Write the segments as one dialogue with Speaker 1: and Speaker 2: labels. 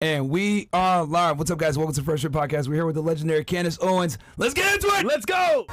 Speaker 1: And we are live. What's up, guys? Welcome to the FreshandFit Podcast. We're here with the legendary Candace Owens. Let's get into it!
Speaker 2: Let's go!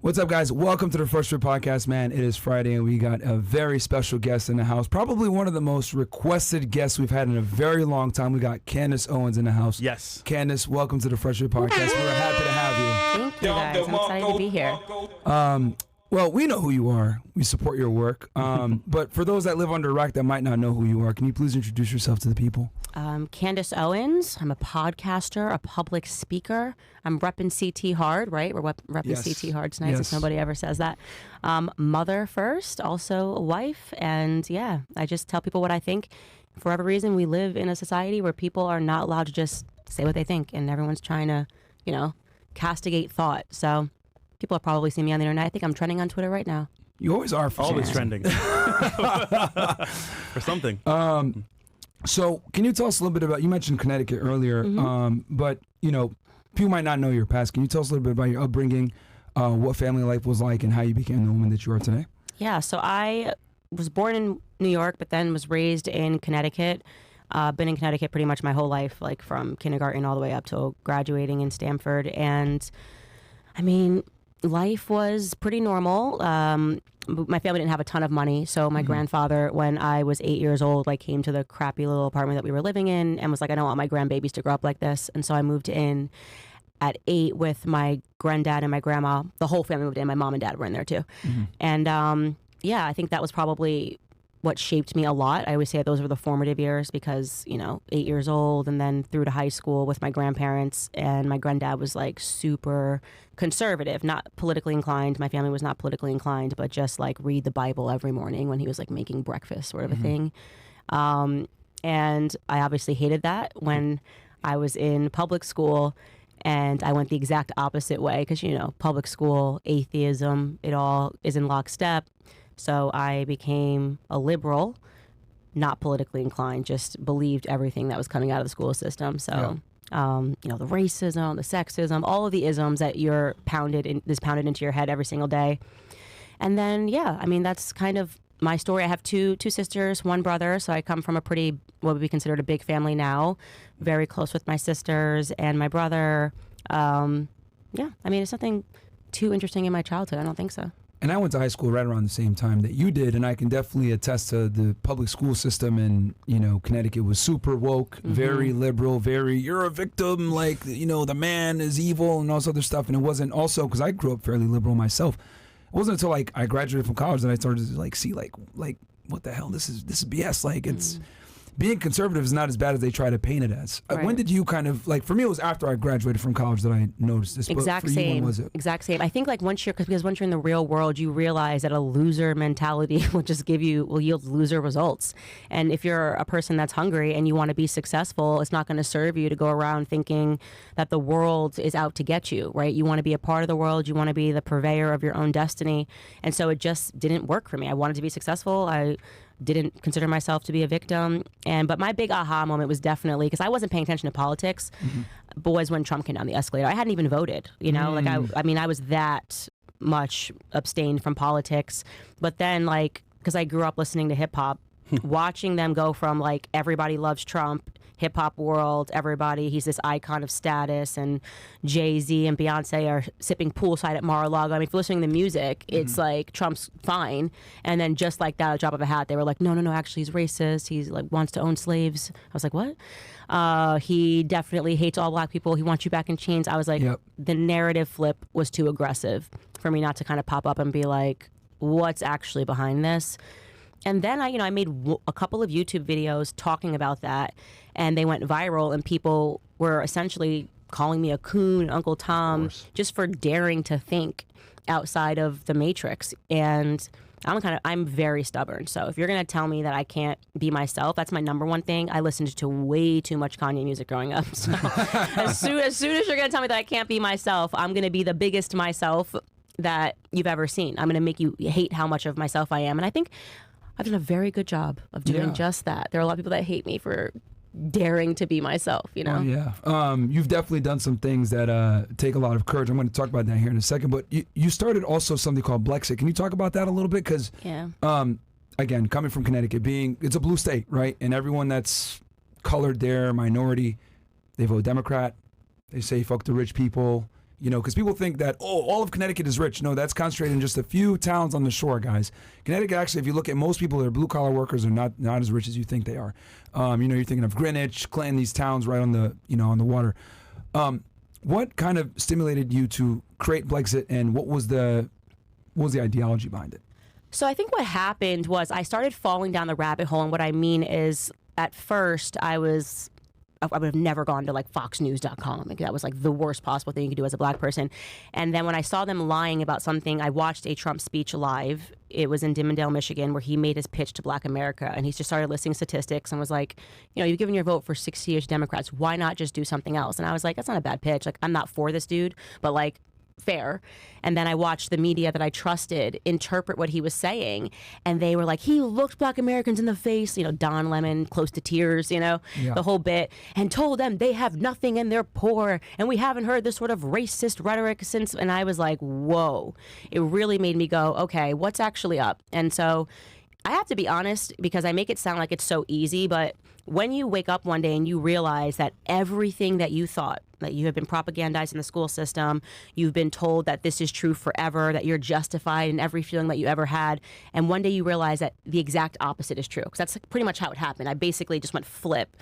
Speaker 1: What's up, guys? Welcome to the FreshandFit Podcast, man. It is Friday, and we got a very special guest in the house. Probably one of the most requested guests we've had in a very long time. We got Candace Owens in the house.
Speaker 2: Yes.
Speaker 1: Candace, welcome to the FreshandFit Podcast. We're happy to have you.
Speaker 3: Thank you, guys. I'm excited to be here.
Speaker 1: Well, we know who you are. We support your work. But for those that live under a rock that might not know who you are, can you please introduce yourself to the people?
Speaker 3: Candace Owens. I'm a podcaster, a public speaker. I'm repping CT hard, right? We're repping
Speaker 1: Yes.
Speaker 3: CT hard tonight,
Speaker 1: Yes.
Speaker 3: since nobody ever says that. Mother first, also a wife. And yeah, I just tell people what I think. For whatever reason, we live in a society where people are not allowed to just say what they think, and everyone's trying to, castigate thought. So people have probably seen me on the internet. I think I'm trending on Twitter right now.
Speaker 1: You always are. For
Speaker 2: Always
Speaker 1: sure.
Speaker 2: trending. For something.
Speaker 1: So can you tell us a little bit about, you mentioned Connecticut earlier, but, people might not know your past. Can you tell us a little bit about your upbringing, what family life was like, and how you became the woman that you are today?
Speaker 3: Yeah, so I was born in New York, but then was raised in Connecticut. Been in Connecticut pretty much my whole life, like from kindergarten all the way up till graduating in Stanford. And I mean, life was pretty normal. My family didn't have a ton of money, so my grandfather, when I was 8 years old, came to the crappy little apartment that we were living in and was like, I don't want my grandbabies to grow up like this. And so I moved in at 8 with my granddad and my grandma. The whole family moved in. My mom and dad were in there too. And I think that was probably what shaped me a lot. I always say those were the formative years because, 8 years old and then through to high school with my grandparents. And my granddad was super conservative, not politically inclined. My family was not politically inclined, but just read the Bible every morning when he was making breakfast sort of a thing. And I obviously hated that when I was in public school. And I went the exact opposite way because, public school, atheism, it all is in lockstep. So I became a liberal, not politically inclined, just believed everything that was coming out of the school system. So, the racism, the sexism, all of the isms that you're pounded into your head every single day. And then, that's kind of my story. I have two sisters, one brother. So I come from a pretty, what would be considered a big family now, very close with my sisters and my brother. It's nothing too interesting in my childhood. I don't think so.
Speaker 1: And I went to high school right around the same time that you did, and I can definitely attest to the public school system in, Connecticut was super woke, very liberal, very, you're a victim, the man is evil and all this other stuff. And it wasn't also, because I grew up fairly liberal myself, it wasn't until I graduated from college that I started to see what the hell, this is BS. It's being conservative is not as bad as they try to paint it as.
Speaker 3: Right.
Speaker 1: When did you kind of, for me, it was after I graduated from college that I noticed this.
Speaker 3: Exact
Speaker 1: but for
Speaker 3: same.
Speaker 1: You, when was it?
Speaker 3: Exact same. I think once you're in the real world, you realize that a loser mentality will yield loser results. And if you're a person that's hungry and you want to be successful, it's not going to serve you to go around thinking that the world is out to get you, right? You want to be a part of the world. You want to be the purveyor of your own destiny. And so it just didn't work for me. I wanted to be successful. I didn't consider myself to be a victim. But my big aha moment was definitely, because I wasn't paying attention to politics, but was when Trump came down the escalator. I hadn't even voted, I was that much abstained from politics. But then because I grew up listening to hip hop, watching them go from everybody loves Trump, hip hop world, everybody, he's this icon of status, and Jay-Z and Beyonce are sipping poolside at Mar-a-Lago. I mean, if you're listening to music, it's Trump's fine. And then just like that, a drop of a hat, they were like, no, actually he's racist. He's wants to own slaves. I was like, what? He definitely hates all black people. He wants you back in chains. I was like, the narrative flip was too aggressive for me not to kind of pop up and be like, what's actually behind this? And then I made a couple of YouTube videos talking about that, and they went viral, and people were essentially calling me a coon, Uncle Tom, just for daring to think outside of the matrix. And I'm very stubborn. So if you're going to tell me that I can't be myself, that's my number one thing. I listened to way too much Kanye music growing up. So as soon as you're going to tell me that I can't be myself, I'm going to be the biggest myself that you've ever seen. I'm going to make you hate how much of myself I am. And I think I've done a very good job of doing just that. There are a lot of people that hate me for daring to be myself,
Speaker 1: Oh, yeah. You've definitely done some things that take a lot of courage. I'm going to talk about that here in a second. But you started also something called Blexit. Can you talk about that a little bit? Because, again, coming from Connecticut, it's a blue state, right? And everyone that's colored there, minority, they vote Democrat. They say fuck the rich people. Because people think that, all of Connecticut is rich. No, that's concentrated in just a few towns on the shore, guys. Connecticut, actually, if you look at most people that are blue-collar workers, are not as rich as you think they are. You're thinking of Greenwich, Clinton, these towns right on the, on the water. What kind of stimulated you to create Blexit, and what was the ideology behind it?
Speaker 3: So I think what happened was I started falling down the rabbit hole, and what I mean is, at first, I would have never gone to like foxnews.com. Like, that was like the worst possible thing you could do as a black person. And then when I saw them lying about something, I watched a Trump speech live. It was in Dimondale, Michigan, where he made his pitch to Black America. And he just started listing statistics and was like, you've given your vote for 60 years Democrats. Why not just do something else? And I was like, that's not a bad pitch. Like, I'm not for this dude, but like, fair. And then I watched the media that I trusted interpret what he was saying, and they were like, he looked Black Americans in the face, Don Lemon, close to tears, the whole bit, and told them they have nothing and they're poor, and we haven't heard this sort of racist rhetoric since. And I was like, whoa. It really made me go, okay, what's actually up? And so I have to be honest, because I make it sound like it's so easy, but when you wake up one day and you realize that everything that you thought, that you have been propagandized in the school system, you've been told that this is true forever, that you're justified in every feeling that you ever had, and one day you realize that the exact opposite is true, because that's pretty much how it happened. I basically just went flip.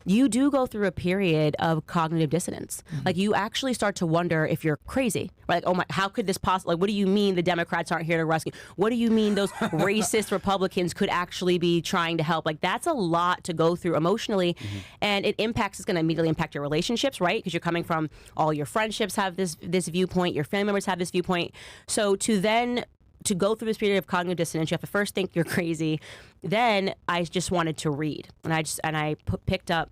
Speaker 3: You do go through a period of cognitive dissonance. Mm-hmm. Like, you actually start to wonder if you're crazy. Right? Like, oh my, how could this possibly, like, what do you mean the Democrats aren't here to rescue? What do you mean those racist Republicans could actually be trying to help? Like, that's a lot to go through emotionally. Mm-hmm. And it's going to immediately impact your relationships, right? Because you're coming from, all your friendships have this viewpoint, your family members have this viewpoint. So to go through this period of cognitive dissonance, you have to first think you're crazy. Then I just wanted to read, and I picked up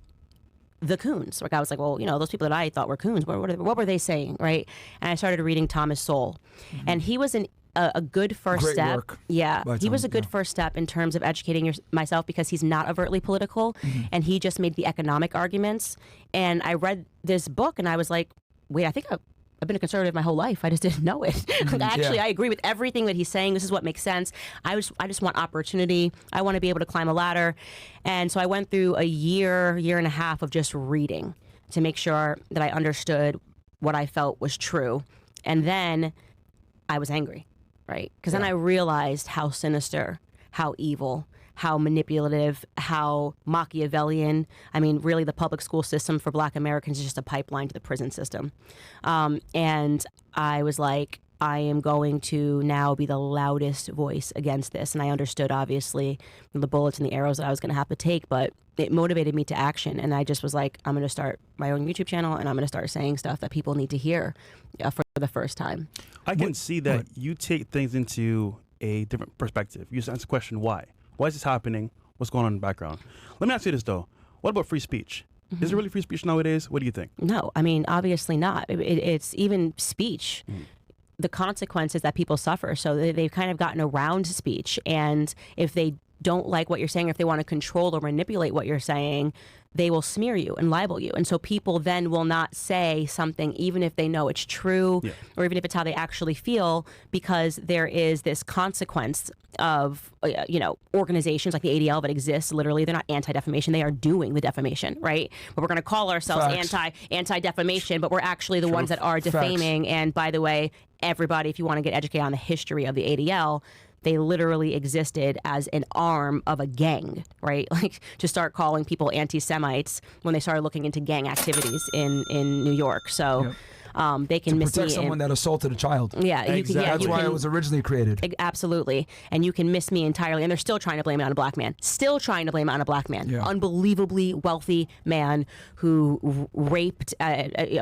Speaker 3: the coons. Like, I was like, well, those people that I thought were coons, what were they saying, right? And I started reading Thomas Sowell, and he was a good first
Speaker 1: Great
Speaker 3: step.
Speaker 1: Work
Speaker 3: He was a good first step in terms of educating myself, because he's not overtly political, and he just made the economic arguments. And I read this book, and I was like, wait, I think I've been a conservative my whole life. I just didn't know it. Actually, I agree with everything that he's saying. This is what makes sense. I just want opportunity. I want to be able to climb a ladder. And so I went through a year and a half of just reading to make sure that I understood what I felt was true. And then I was angry, right? Because then I realized how sinister, how evil, how manipulative, how Machiavellian. I mean, really, the public school system for Black Americans is just a pipeline to the prison system. And I was like, I am going to now be the loudest voice against this. And I understood, obviously, the bullets and the arrows that I was going to have to take, but it motivated me to action. And I just was like, I'm going to start my own YouTube channel, and I'm going to start saying stuff that people need to hear for the first time.
Speaker 2: I can see that you take things into a different perspective. You just answer the question, why? Why is this happening? What's going on in the background? Let me ask you this, though. What about free speech? Mm-hmm. Is there really free speech nowadays? What do you think?
Speaker 3: No, I mean, obviously not. It's even speech. The consequences that people suffer. So they've kind of gotten around speech. And if they don't like what you're saying, or if they want to control or manipulate what you're saying, they will smear you and libel you. And so people then will not say something, even if they know it's true, or even if it's how they actually feel, because there is this consequence of, organizations like the ADL that exist. Literally, they're not anti-defamation. They are doing the defamation, right? But we're going to call ourselves anti-defamation, but we're actually the ones that are defaming. Facts. And by the way, everybody, if you want to get educated on the history of the ADL, they literally existed as an arm of a gang, right? Like, to start calling people anti-Semites when they started looking into gang activities in New York. So They can miss
Speaker 1: protect
Speaker 3: me.
Speaker 1: someone that assaulted a child.
Speaker 3: Yeah,
Speaker 2: Exactly.
Speaker 1: That's why it was originally created.
Speaker 3: Absolutely. And you can miss me entirely. And they're still trying to blame it on a black man. Still trying to blame it on a black man.
Speaker 1: Yeah.
Speaker 3: Unbelievably wealthy man who raped,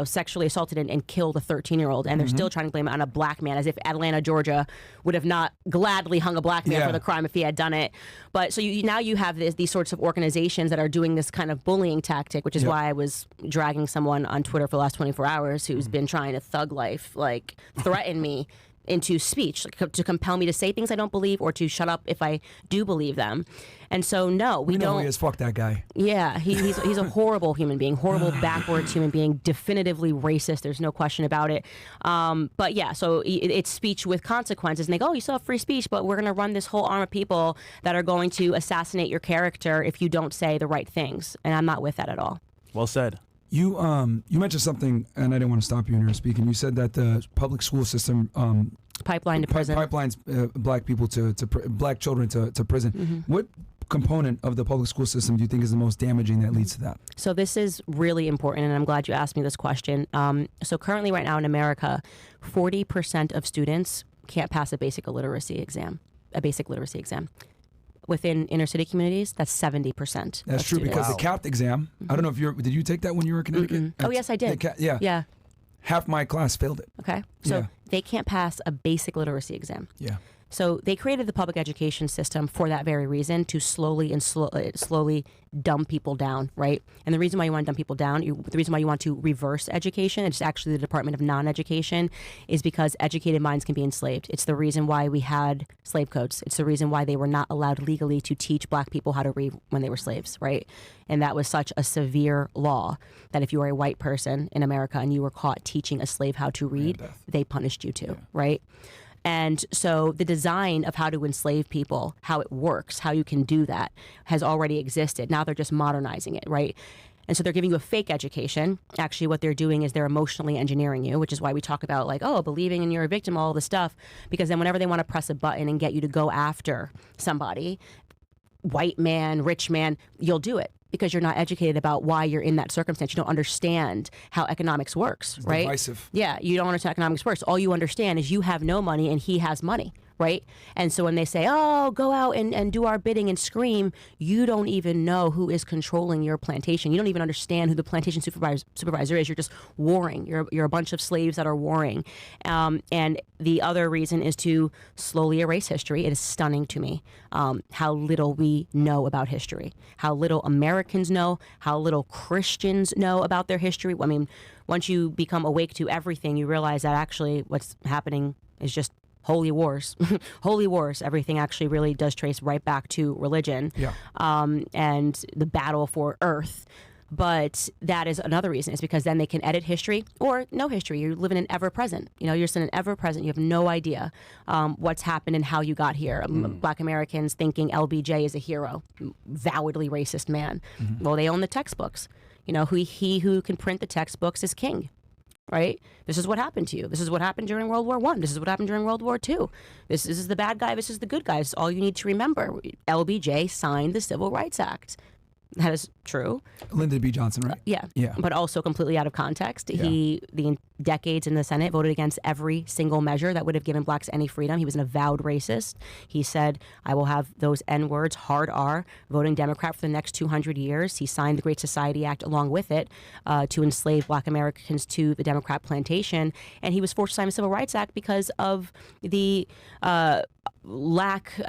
Speaker 3: sexually assaulted and killed a 13-year-old. And they're still trying to blame it on a black man, as if Atlanta, Georgia would have not gladly hung a black man for the crime if he had done it. But so now you have these sorts of organizations that are doing this kind of bullying tactic, which is why I was dragging someone on Twitter for the last 24 hours who's been trying to thug life, like threaten me into speech, like, to compel me to say things I don't believe or to shut up if I do believe them. And so, no, we
Speaker 1: know
Speaker 3: don't.
Speaker 1: Who he is. Fuck that guy.
Speaker 3: Yeah, he's a horrible human being, horrible backwards human being, definitively racist. There's no question about it. But yeah, so it's speech with consequences. And they go, oh, you still have free speech, but we're going to run this whole arm of people that are going to assassinate your character if you don't say the right things. And I'm not with that at all.
Speaker 2: Well said.
Speaker 1: You mentioned something, and I didn't want to stop you when you were speaking. You said that the public school system
Speaker 3: Pipeline to prison.
Speaker 1: Pipelines black people black children to prison. What component of the public school system do you think is the most damaging that leads to that?
Speaker 3: So this is really important, and I'm glad you asked me this question. So currently right now in America, 40% of students can't pass a basic literacy exam. Within inner city communities, that's 70%.
Speaker 1: That's true, because the CAPT exam, I don't know if did you take that when you were in Connecticut?
Speaker 3: Oh, yes, I did.
Speaker 1: Yeah. Half my class failed it.
Speaker 3: Okay. So they can't pass a basic literacy exam.
Speaker 1: Yeah.
Speaker 3: So they created the public education system for that very reason, to slowly dumb people down, right? And the reason why you want to dumb people down, the reason why you want to reverse education, it's actually the Department of Non-Education, is because educated minds can be enslaved. It's the reason why we had slave codes. It's the reason why they were not allowed legally to teach black people how to read when they were slaves, right? And that was such a severe law that if you were a white person in America and you were caught teaching a slave how to read, they punished you too, right? And so the design of how to enslave people, how it works, how you can do that, has already existed. Now they're just modernizing it, right? And so they're giving you a fake education. Actually, what they're doing is they're emotionally engineering you, which is why we talk about, like, oh, believing in you're a victim, all this stuff. Because then whenever they want to press a button and get you to go after somebody, white man, rich man, you'll do it. Because you're not educated about why you're in that circumstance. You don't understand how economics works, right?
Speaker 1: Divisive.
Speaker 3: Yeah, you don't understand how economics works. All you understand is you have no money and he has money, right? And so when they say, oh, go out and do our bidding and scream, you don't even know who is controlling your plantation. You don't even understand who the plantation supervisor is. You're just warring. You're a bunch of slaves that are warring. And the other reason is to slowly erase history. It is stunning to me how little we know about history, how little Americans know, how little Christians know about their history. I mean, once you become awake to everything, you realize that actually what's happening is just holy wars. Holy wars. Everything actually really does trace right back to religion, and the battle for earth. But that is another reason. It's because then they can edit history or no history. You live in an ever-present. You're just in an ever-present. You have no idea what's happened and how you got here. Black Americans thinking LBJ is a hero, avowedly racist man. Well, they own the textbooks. He who can print the textbooks is king. Right? This is what happened to you. This is what happened during World War I. This is what happened during World War II. This is the bad guy. This is the good guy. This is all you need to remember. LBJ signed the Civil Rights Act. That is true.
Speaker 1: Lyndon B. Johnson, right?
Speaker 3: Yeah. But also completely out of context.
Speaker 1: Yeah.
Speaker 3: He, the decades in the Senate, voted against every single measure that would have given blacks any freedom. He was an avowed racist. He said, I will have those N-words, hard R, voting Democrat for the next 200 years. He signed the Great Society Act along with it to enslave black Americans to the Democrat plantation. And he was forced to sign the Civil Rights Act because of the America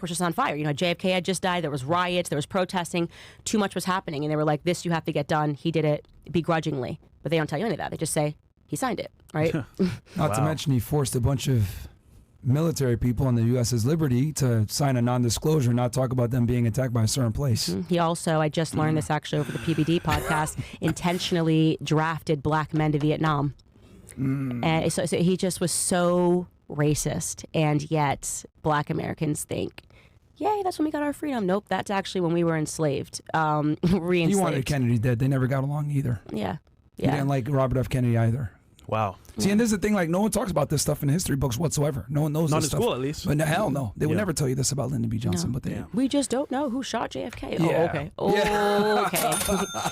Speaker 3: was just on fire. JFK had just died. There was riots. There was protesting. Too much was happening. And they were like, this you have to get done. He did it begrudgingly. But they don't tell you any of that. They just say, he signed it, right?
Speaker 1: Not to mention he forced a bunch of military people on the U.S.'s liberty to sign a non-disclosure, not talk about them being attacked by a certain place.
Speaker 3: He also, I just learned this actually over the PBD podcast, intentionally drafted black men to Vietnam. And so he just was so racist, and yet black Americans think, yay, that's when we got our freedom. Nope, that's actually when we were enslaved, re-enslaved.
Speaker 1: He wanted Kennedy dead. They never got along either.
Speaker 3: Yeah.
Speaker 1: He didn't like Robert F. Kennedy either.
Speaker 2: Wow.
Speaker 1: See, and this is the thing, like, no one talks about this stuff in history books whatsoever. No one knows
Speaker 2: Not
Speaker 1: this
Speaker 2: in
Speaker 1: stuff.
Speaker 2: school, at least.
Speaker 1: But hell no. They would never tell you this about Lyndon B. Johnson, but they...
Speaker 3: We just don't know who shot JFK.
Speaker 1: Yeah.
Speaker 3: Oh, okay. Oh, okay.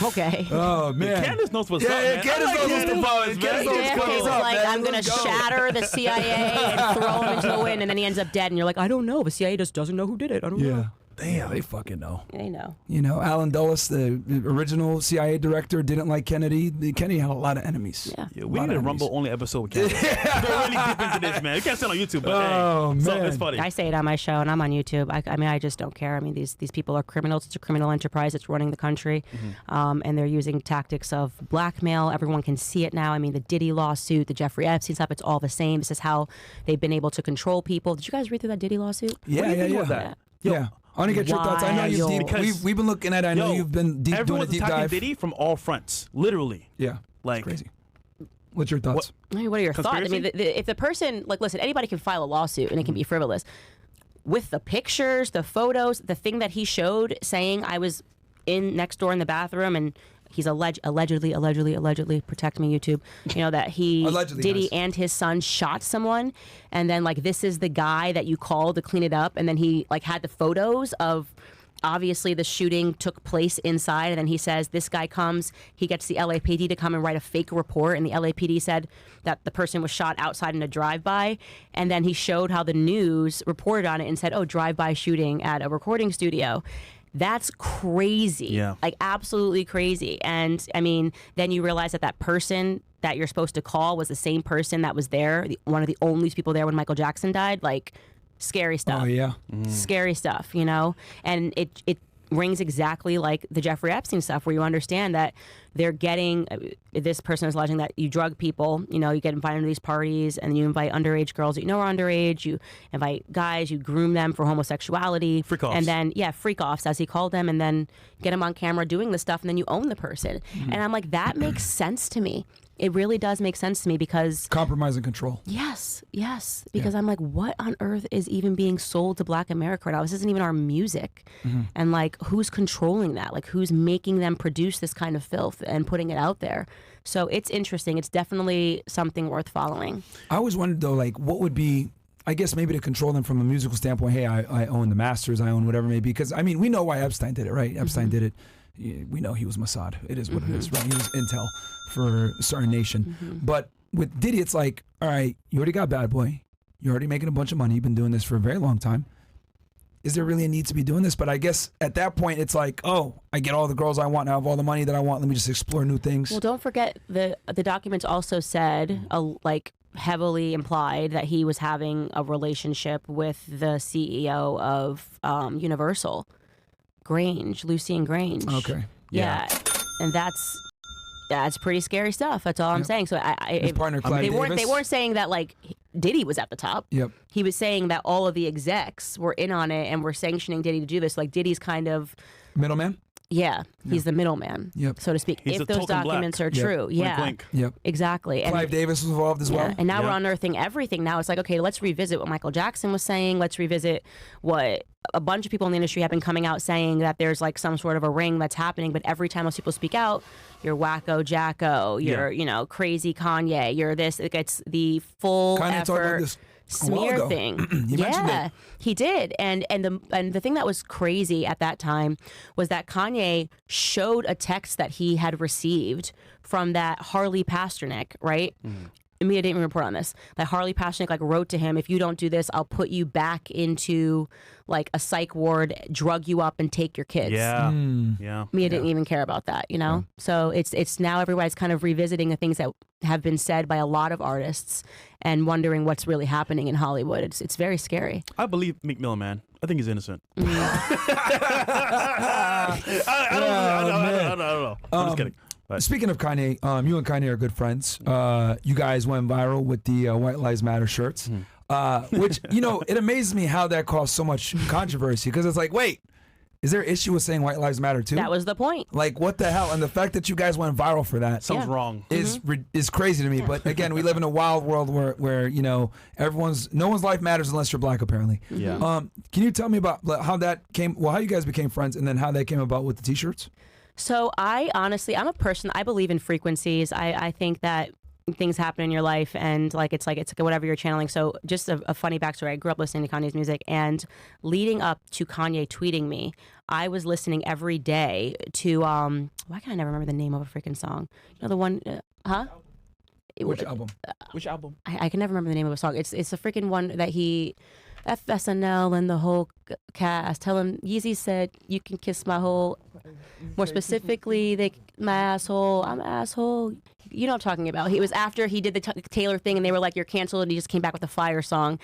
Speaker 3: Okay.
Speaker 1: Oh man,
Speaker 2: Candace knows what's up,
Speaker 1: yeah,
Speaker 2: man.
Speaker 1: Candace knows what's the buzz, man.
Speaker 3: JFK's like, I'm going to shatter the CIA and throw him into the wind, and then he ends up dead, and you're like, I don't know. The CIA just doesn't know who did it. I don't know.
Speaker 1: Damn, they fucking know.
Speaker 3: They know.
Speaker 1: You know, Alan Dulles, the original CIA director, didn't like Kennedy. Kennedy had a lot of enemies.
Speaker 2: Yeah, we need a Rumble-only episode with Candace. We're really deep into this, man. We can't stand on YouTube, but
Speaker 1: man.
Speaker 2: So it's funny.
Speaker 3: I say it on my show, and I'm on YouTube. I mean, I just don't care. I mean, these people are criminals. It's a criminal enterprise that's running the country, and they're using tactics of blackmail. Everyone can see it now. I mean, the Diddy lawsuit, the Jeffrey Epstein stuff, it's all the same. This is how they've been able to control people. Did you guys read through that Diddy lawsuit?
Speaker 1: Yeah. I want to get your thoughts. I know we've been looking at it. I know you've been doing a deep dive.
Speaker 2: Everyone's Diddy from all fronts, literally.
Speaker 1: Yeah,
Speaker 2: like
Speaker 1: crazy. What's your thoughts?
Speaker 3: What are your thoughts? I mean, if the person, like, listen, anybody can file a lawsuit and it can be frivolous. With the pictures, the photos, the thing that he showed saying I was in next door in the bathroom and he's allegedly, protect me, YouTube, you know, that Diddy and his son shot someone, and then like this is the guy that you called to clean it up, and then he like had the photos of obviously the shooting took place inside, and then he says this guy comes, he gets the LAPD to come and write a fake report, and the LAPD said that the person was shot outside in a drive-by, and then he showed how the news reported on it and said, oh, drive-by shooting at a recording studio. That's crazy.
Speaker 2: Yeah.
Speaker 3: Like absolutely crazy. And I mean, then you realize that that person that you're supposed to call was the same person that was there, one of the only people there when Michael Jackson died. Like scary stuff.
Speaker 1: Oh yeah.
Speaker 3: Scary stuff, you know? And it rings exactly like the Jeffrey Epstein stuff, where you understand that they're getting, this person is alleging that you drug people, you know, you get invited to these parties and you invite underage girls that you know are underage, you invite guys, you groom them for homosexuality.
Speaker 2: Freak offs.
Speaker 3: And then, freak offs, as he called them, and then get them on camera doing this stuff, and then you own the person. And I'm like, that makes sense to me. It really does make sense to me because...
Speaker 1: Compromise and control.
Speaker 3: Yes. Because I'm like, what on earth is even being sold to Black America right now? This isn't even our music. And like, who's controlling that? Like, who's making them produce this kind of filth and putting it out there? So it's interesting. It's definitely something worth following.
Speaker 1: I always wondered though, like, what would be... I guess maybe to control them from a musical standpoint, hey, I own the masters, I own whatever it may be. Because, I mean, we know why Epstein did it, right? Epstein did it. We know he was Mossad. It is what it is, right? He was intel for a certain nation. But with Diddy, it's like, all right, you already got Bad Boy. You're already making a bunch of money. You've been doing this for a very long time. Is there really a need to be doing this? But I guess at that point, it's like, oh, I get all the girls I want. I have all the money that I want. Let me just explore new things.
Speaker 3: Well, don't forget, the documents also said, like, heavily implied that he was having a relationship with the CEO of Universal. Lucien Grange.
Speaker 1: Okay.
Speaker 3: Yeah. And that's pretty scary stuff. That's all I'm saying. So
Speaker 1: His partner, Clive Davis.
Speaker 3: They weren't saying that like Diddy was at the top.
Speaker 1: Yep.
Speaker 3: He was saying that all of the execs were in on it and were sanctioning Diddy to do this. Like Diddy's kind of
Speaker 1: Middleman?
Speaker 3: Yeah, he's the middleman, so to speak.
Speaker 2: He's
Speaker 3: if those documents are true,
Speaker 2: Wink.
Speaker 1: Yep.
Speaker 3: Exactly. And
Speaker 1: Clive Davis was involved as well.
Speaker 3: And now we're unearthing everything. Now it's like, okay, let's revisit what Michael Jackson was saying. Let's revisit what a bunch of people in the industry have been coming out saying, that there's like some sort of a ring that's happening. But every time those people speak out, you're wacko Jacko, you're crazy Kanye, you're this. It gets the full
Speaker 1: Kanye talked about
Speaker 3: effort.
Speaker 1: this
Speaker 3: Smear thing.
Speaker 1: He mentioned it.
Speaker 3: He did. And the thing that was crazy at that time was that Kanye showed a text that he had received from that Harley Pasternak, right? Media didn't even report on this. That Harley Pasternak like wrote to him, if you don't do this, I'll put you back into like a psych ward, drug you up, and take your kids.
Speaker 2: Yeah.
Speaker 3: Media didn't even care about that, you know? So it's now everybody's kind of revisiting the things that have been said by a lot of artists and wondering what's really happening in Hollywood. It's very scary.
Speaker 2: I believe Meek Mill, man. I think he's innocent. I don't know. I'm just kidding. But.
Speaker 1: Speaking of Kanye, you and Kanye are good friends. You guys went viral with the White Lives Matter shirts, which, it amazes me how that caused so much controversy, because it's like, wait, is there an issue with saying White Lives Matter too?
Speaker 3: That was the point.
Speaker 1: Like, what the hell? And the fact that you guys went viral for that
Speaker 2: sounds wrong.
Speaker 1: Is crazy to me. But again, we live in a wild world where no one's life matters unless you're Black, apparently.
Speaker 2: Yeah.
Speaker 1: Can you tell me about how that came? Well, how you guys became friends, and then how that came about with the T-shirts?
Speaker 3: So I'm a person, I believe in frequencies. I think that things happen in your life, and it's whatever you're channeling. So just a funny backstory. I grew up listening to Kanye's music, and leading up to Kanye tweeting me, I was listening every day to why can I never remember the name of a freaking song? You know the one,
Speaker 1: Which album?
Speaker 2: Which album?
Speaker 3: I can never remember the name of a song. It's a freaking one that he FSNL and the whole cast. Tell him Yeezy said you can kiss my whole. More specifically, my asshole. I'm an asshole. You know what I'm talking about. He was after he did the Taylor thing, and they were like, "You're canceled," and he just came back with the fire song.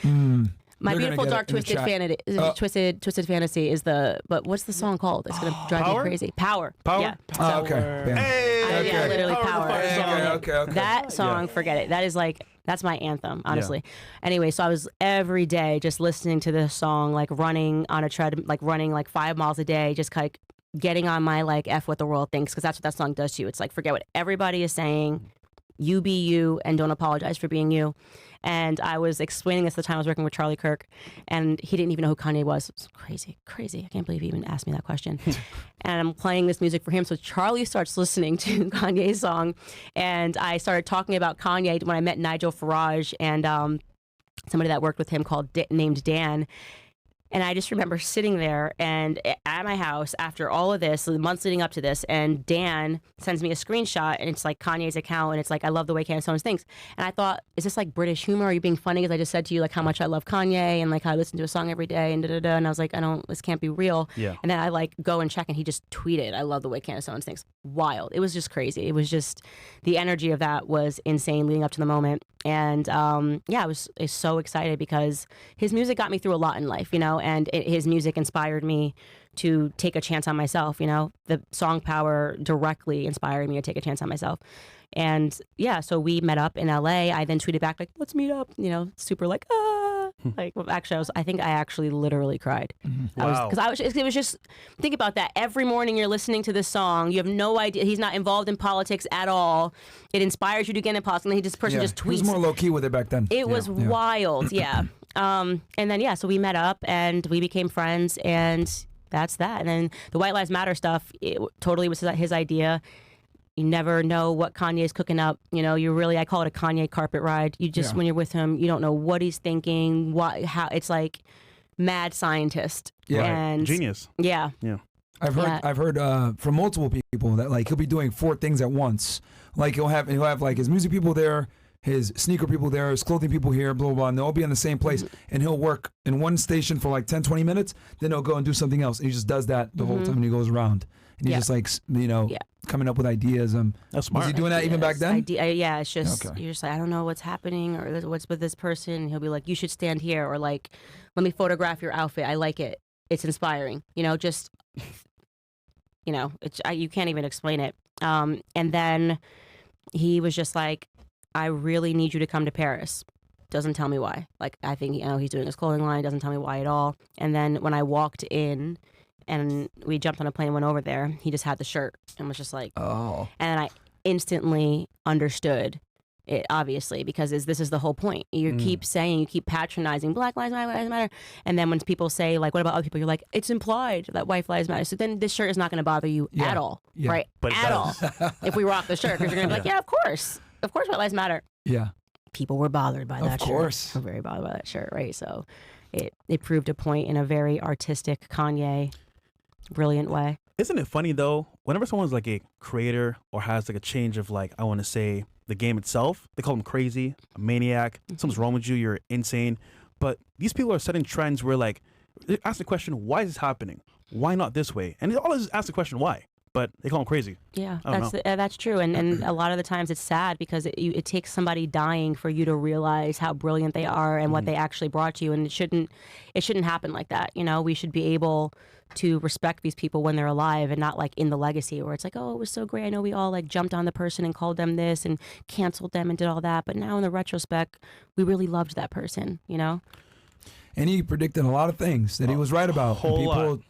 Speaker 3: My Beautiful Dark Twisted Fantasy. Twisted Fantasy is the. But what's the song called? It's gonna drive you crazy. Power.
Speaker 2: Yeah.
Speaker 1: Oh, okay.
Speaker 2: Hey.
Speaker 3: Yeah, literally Power.
Speaker 1: Okay.
Speaker 3: That song, forget it. That is that's my anthem, honestly. Yeah. Anyway, so I was every day just listening to this song, running on a treadmill, running 5 miles a day, just getting on my F what the world thinks, because that's what that song does to you. It's forget what everybody is saying, you be you, and don't apologize for being you. And I was explaining this at the time I was working with Charlie Kirk, and he didn't even know who Kanye was. It was crazy. I can't believe he even asked me that question. And I'm playing this music for him. So Charlie starts listening to Kanye's song, and I started talking about Kanye when I met Nigel Farage and somebody that worked with him named Dan. And I just remember sitting there and at my house after all of this, the months leading up to this, and Dan sends me a screenshot, and it's Kanye's account, and it's I love the way Candace thinks. And I thought, is this British humor? Are you being funny? Because I just said to you how much I love Kanye and how I listen to a song every day and da-da-da. And I was this can't be real.
Speaker 2: Yeah.
Speaker 3: And then I go and check, and he just tweeted, I love the way Candace thinks. Wild. It was just crazy. It was just, the energy of that was insane leading up to the moment. And I was so excited because his music got me through a lot in life, and his music inspired me to take a chance on myself. The song Power directly inspired me to take a chance on myself. And so we met up in LA. I then tweeted back let's meet up, super actually I think I actually literally cried.
Speaker 2: Wow.
Speaker 3: Because it was just, think about that. Every morning you're listening to this song. You have no idea. He's not involved in politics at all. It inspires you to get in politics. And this person just tweets. He was
Speaker 1: more low key with it back then.
Speaker 3: It was wild. Yeah. And then, so we met up and we became friends, and that's that. And then the White Lives Matter stuff, it totally was his idea. You never know what Kanye's cooking up. I call it a Kanye carpet ride. You just, when you're with him, you don't know what he's thinking, how it's mad scientist.
Speaker 1: Yeah.
Speaker 3: And
Speaker 2: genius.
Speaker 3: Yeah.
Speaker 2: Yeah.
Speaker 1: I've heard from multiple people that he'll be doing 4 things at once. He'll have his music people there, his sneaker people there, his clothing people here, blah, blah, blah, and they'll all be in the same place. And he'll work in one station for 10, 20 minutes, then he'll go and do something else. And he just does that the whole time, and he goes around. And he's just coming up with ideas.
Speaker 2: That's smart.
Speaker 1: Was he doing that even back then?
Speaker 3: It's just, you're just I don't know what's happening or what's with this person. And he'll be you should stand here, or let me photograph your outfit. I like it. It's inspiring. Just, you can't even explain it. And then he was just I really need you to come to Paris. Doesn't tell me why. I think, he's doing his clothing line. Doesn't tell me why at all. And then when I walked in and we jumped on a plane and went over there, he just had the shirt and was just oh. And I instantly understood it, obviously, because this is the whole point. You keep saying, you keep patronizing Black Lives Matter. And then when people say, what about other people? You're it's implied that white lives matter. So then this shirt is not going to bother you at all, right?
Speaker 2: But
Speaker 3: at all. If we rock the shirt, because you're going to be of course. Of course white lives matter.
Speaker 1: Yeah.
Speaker 3: People were bothered by that shirt. Of course. Were very bothered by that shirt, right? So it proved a point in a very artistic, Kanye, brilliant way.
Speaker 2: Isn't it funny, though, whenever someone's a creator or has a change of I want to say the game itself, they call them crazy, a maniac, something's wrong with you, you're insane. But these people are setting trends where they ask the question, why is this happening? Why not this way? And they always ask the question, why? But they call them crazy.
Speaker 3: Yeah, that's true. And a lot of the times it's sad because it takes somebody dying for you to realize how brilliant they are and what they actually brought to you. And it shouldn't happen like that. We should be able to respect these people when they're alive and not in the legacy where it's oh, it was so great. I know we all jumped on the person and called them this and canceled them and did all that. But now in the retrospect, we really loved that person,
Speaker 1: And he predicted a lot of things that he was right about.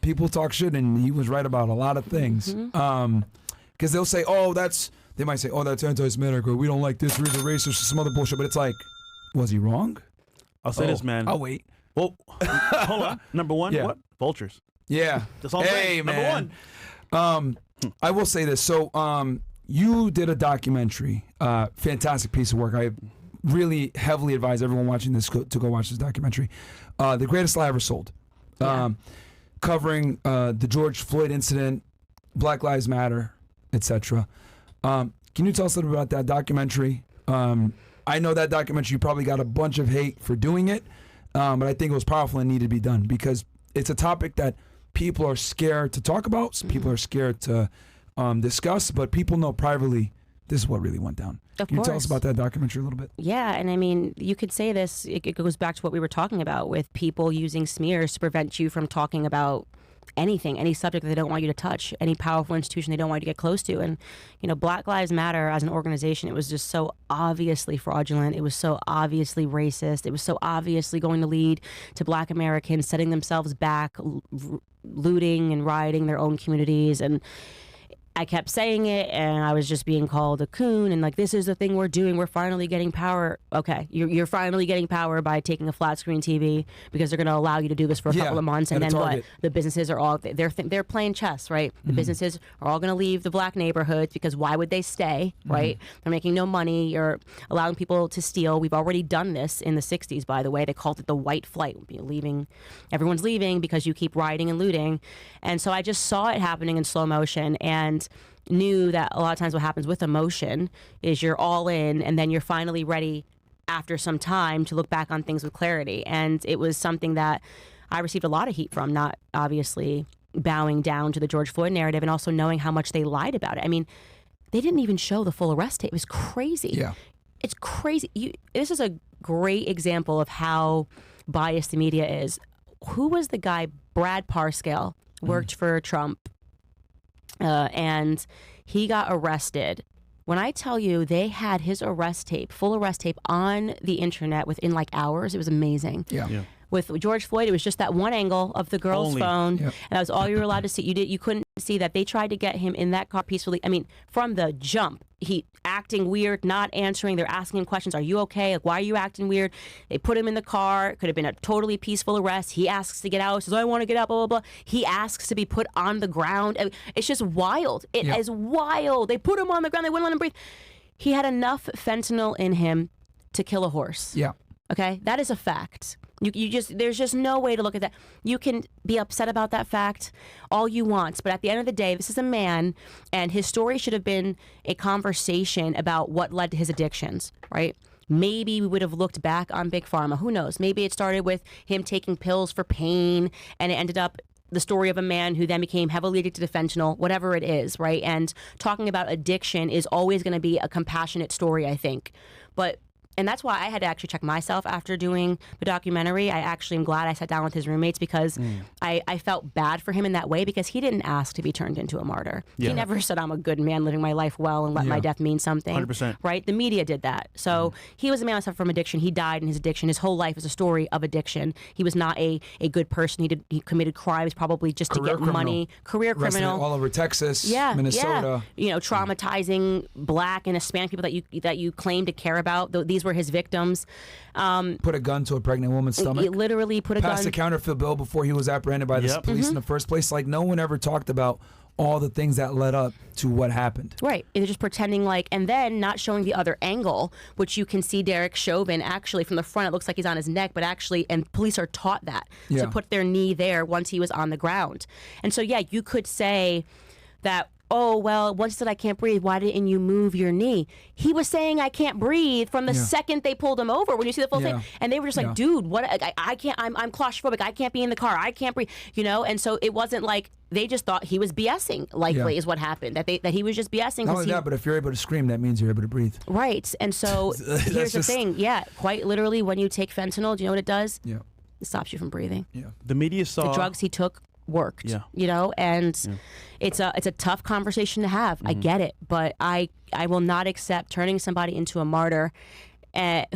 Speaker 1: People talk shit, and he was right about a lot of things. Because they'll say, they might say, that's anti-Semitic, or we don't like this, we're racist, or some other bullshit. But it's was he wrong?
Speaker 2: I'll say this, man.
Speaker 1: I'll wait.
Speaker 2: Well, hold on. Number one, what? Vultures.
Speaker 1: Yeah.
Speaker 2: That's all I'm saying.
Speaker 1: Man.
Speaker 2: Number one.
Speaker 1: I will say this. So you did a documentary, fantastic piece of work. I really heavily advise everyone watching this to go watch this documentary. The Greatest Lie Ever Sold, covering the George Floyd incident, Black Lives Matter, etc. Can you tell us a little bit about that documentary? I know that documentary, you probably got a bunch of hate for doing it, but I think it was powerful and needed to be done because it's a topic that people are scared to talk about. Some people are scared to discuss, but people know privately this is what really went down. Can you tell us about that documentary a little bit?
Speaker 3: Yeah, and I mean, you could say this, it goes back to what we were talking about with people using smears to prevent you from talking about anything, any subject that they don't want you to touch, any powerful institution they don't want you to get close to. And, you know, Black Lives Matter as an organization, it was just so obviously fraudulent. It was so obviously racist. It was so obviously going to lead to Black Americans setting themselves back, looting and rioting their own communities. And I kept saying it, and I was just being called a coon, and like, this is the thing we're doing. We're finally getting power. Okay, you're finally getting power by taking a flat screen TV because they're going to allow you to do this for a couple of months, and then what? The businesses are all they're playing chess, right? The businesses are all going to leave the Black neighborhoods because why would they stay, right? They're making no money. You're allowing people to steal. We've already done this in the '60s, by the way. They called it the white flight. Everyone's leaving because you keep rioting and looting, and so I just saw it happening in slow motion and knew that a lot of times what happens with emotion is you're all in and then you're finally ready after some time to look back on things with clarity. And it was something that I received a lot of heat from, not obviously bowing down to the George Floyd narrative and also knowing how much they lied about it. I mean, they didn't even show the full arrest tape. It was crazy.
Speaker 1: Yeah.
Speaker 3: It's crazy. This is a great example of how biased the media is. Who was the guy? Brad Parscale worked for Trump. And he got arrested. When I tell you they had his arrest tape, full arrest tape on the internet within like hours, it was amazing. Yeah. With George Floyd, it was just that one angle of the girl's phone, and that was all you were allowed to see. You couldn't see that. They tried to get him in that car peacefully. I mean, from the jump, he acting weird, not answering. They're asking him questions. Are you okay? Like, why are you acting weird? They put him in the car. It could have been a totally peaceful arrest. He asks to get out. He says, I want to get out, blah, blah, blah. He asks to be put on the ground. I mean, it's just wild. It is wild. They put him on the ground. They wouldn't let him breathe. He had enough fentanyl in him to kill a horse. Yeah. Okay? That is a fact. There's just no way to look at that. You can be upset about that fact all you want, but at the end of the day, this is a man, and his story should have been a conversation about what led to his addictions, right? Maybe we would have looked back on Big Pharma. Who knows? Maybe it started with him taking pills for pain, and it ended up the story of a man who then became heavily addicted to fentanyl, whatever it is, right? And talking about addiction is always going to be a compassionate story, I think. And that's why I had to actually check myself after doing the documentary. I actually am glad I sat down with his roommates because I felt bad for him in that way because he didn't ask to be turned into a martyr. Yeah. He never said, I'm a good man living my life well and let my death mean something.
Speaker 2: 100%.
Speaker 3: Right? The media did that. So he was a man who suffered from addiction. He died in his addiction. His whole life is a story of addiction. He was not a good person. He committed crimes probably just to get money. Career criminal.
Speaker 1: All over Texas, Minnesota.
Speaker 3: Yeah. Traumatizing Black and Hispanic people that you claim to care about. These were his victims.
Speaker 1: Put a gun to a pregnant woman's stomach.
Speaker 3: He literally put a gun.
Speaker 1: Passed a counterfeit bill before he was apprehended by the police in the first place. Like, no one ever talked about all the things that led up to what happened. Right.
Speaker 3: They're just pretending and then not showing the other angle, which you can see Derek Chauvin actually from the front. It looks like he's on his neck, but actually, and police are taught that to put their knee there once he was on the ground. And so, you could say that, oh, well, once you said I can't breathe, why didn't you move your knee? He was saying I can't breathe from the second they pulled him over when you see the full thing. And they were just like, dude, what? I can't, I'm claustrophobic. I can't be in the car. I can't breathe, And so it wasn't like they just thought he was BSing, likely is what happened, that he was just BSing.
Speaker 1: Not only that, but if you're able to scream, that means you're able to breathe.
Speaker 3: Right. And so here's the thing. Yeah, quite literally, when you take fentanyl, do you know what it does? Yeah. It stops you from breathing.
Speaker 2: Yeah. The media saw
Speaker 3: the drugs he took worked, and it's a tough conversation to have. I get it, but I will not accept turning somebody into a martyr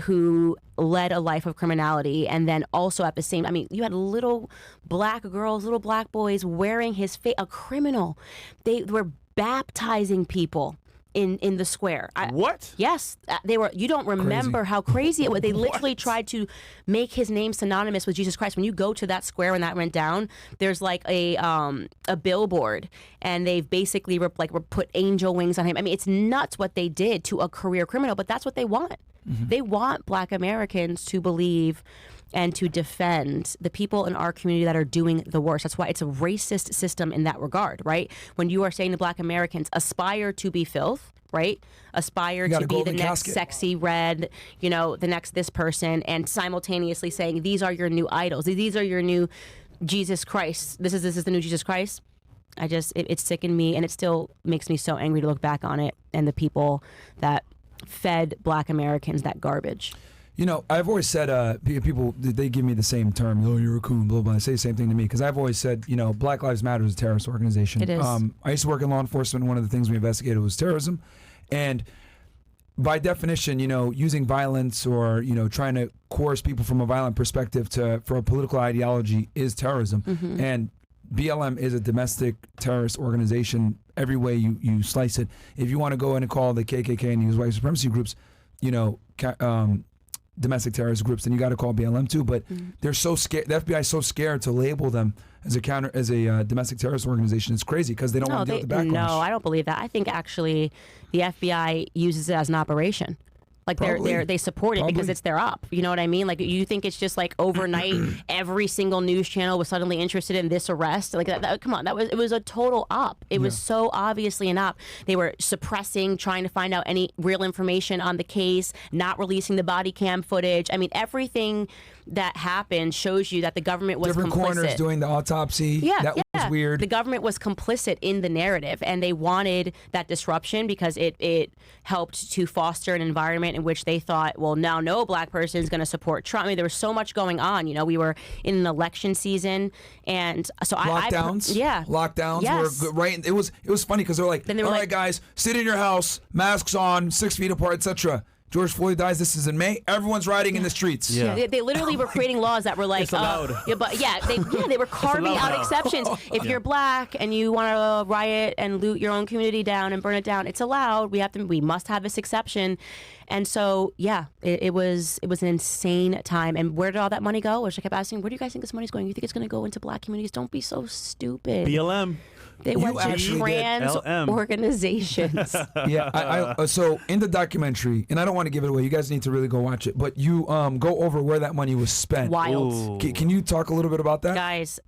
Speaker 3: who led a life of criminality, and then also at the same, you had little Black girls, little Black boys wearing his face, a criminal. They were baptizing people in the square.
Speaker 2: What?
Speaker 3: Yes, they were. You don't remember how crazy it was. They literally
Speaker 2: What?
Speaker 3: tried to make his name synonymous with Jesus Christ. When you go to that square when that went down, there's like a billboard, and they've basically put angel wings on him. I mean, it's nuts what they did to a career criminal, but that's what they want. They want Black Americans to believe and to defend the people in our community that are doing the worst. That's why it's a racist system in that regard, right? When you are saying to Black Americans, aspire to be filth, right? Aspire to be the next sexy red, the next this person, and simultaneously saying, these are your new idols. These are your new Jesus Christ. This is the new Jesus Christ. It sickened me, and it still makes me so angry to look back on it and the people that fed Black Americans that garbage.
Speaker 1: I've always said, people, they give me the same term, oh, you're a coon, blah, blah. They say the same thing to me because I've always said, Black Lives Matter is a terrorist organization.
Speaker 3: It is.
Speaker 1: I used to work in law enforcement. One of the things we investigated was terrorism. And by definition, using violence or, trying to coerce people from a violent perspective for a political ideology is terrorism. And BLM is a domestic terrorist organization every way you slice it. If you want to go in and call the KKK and these white supremacy groups, domestic terrorist groups, then you got to call BLM too. But they're so scared. The FBI is so scared to label them as a domestic terrorist organization. It's crazy because they don't want to deal with the backlash.
Speaker 3: No, I don't believe that. I think actually the FBI uses it as an operation. Like they support it because it's their op. You know what I mean? Like you think it's just like overnight every single news channel was suddenly interested in this arrest? Like come on, it was a total op. It was so obviously an op. They were suppressing, trying to find out any real information on the case, not releasing the body cam footage. I mean, everything that happened shows you that the government was
Speaker 1: different
Speaker 3: complicit.
Speaker 1: Coroners doing the autopsy. That was weird.
Speaker 3: The government was complicit in the narrative, and they wanted that disruption because it helped to foster an environment in which they thought, well, now no Black person is going to support Trump. I mean, there was so much going on. We were in an election season, and so
Speaker 1: lockdowns. Lockdowns.
Speaker 3: Yes.
Speaker 1: Were right. It was funny because they're like, all right, guys, sit in your house, masks on, 6 feet apart, etc. George Floyd dies. This is in May. Everyone's riding in the streets.
Speaker 3: They literally were creating laws that were like,
Speaker 2: it's allowed.
Speaker 3: they were carving out exceptions. If you're Black and you want to riot and loot your own community down and burn it down, it's allowed. We must have this exception. And so, it was an insane time. And where did all that money go? Which I kept asking, where do you guys think this money's going? You think it's going to go into Black communities? Don't be so stupid.
Speaker 2: BLM.
Speaker 3: They went to trans organizations.
Speaker 1: So in the documentary, and I don't want to give it away, you guys need to really go watch it, but you go over where that money was spent.
Speaker 3: Wild.
Speaker 1: Can you talk a little bit about that?
Speaker 3: Guys,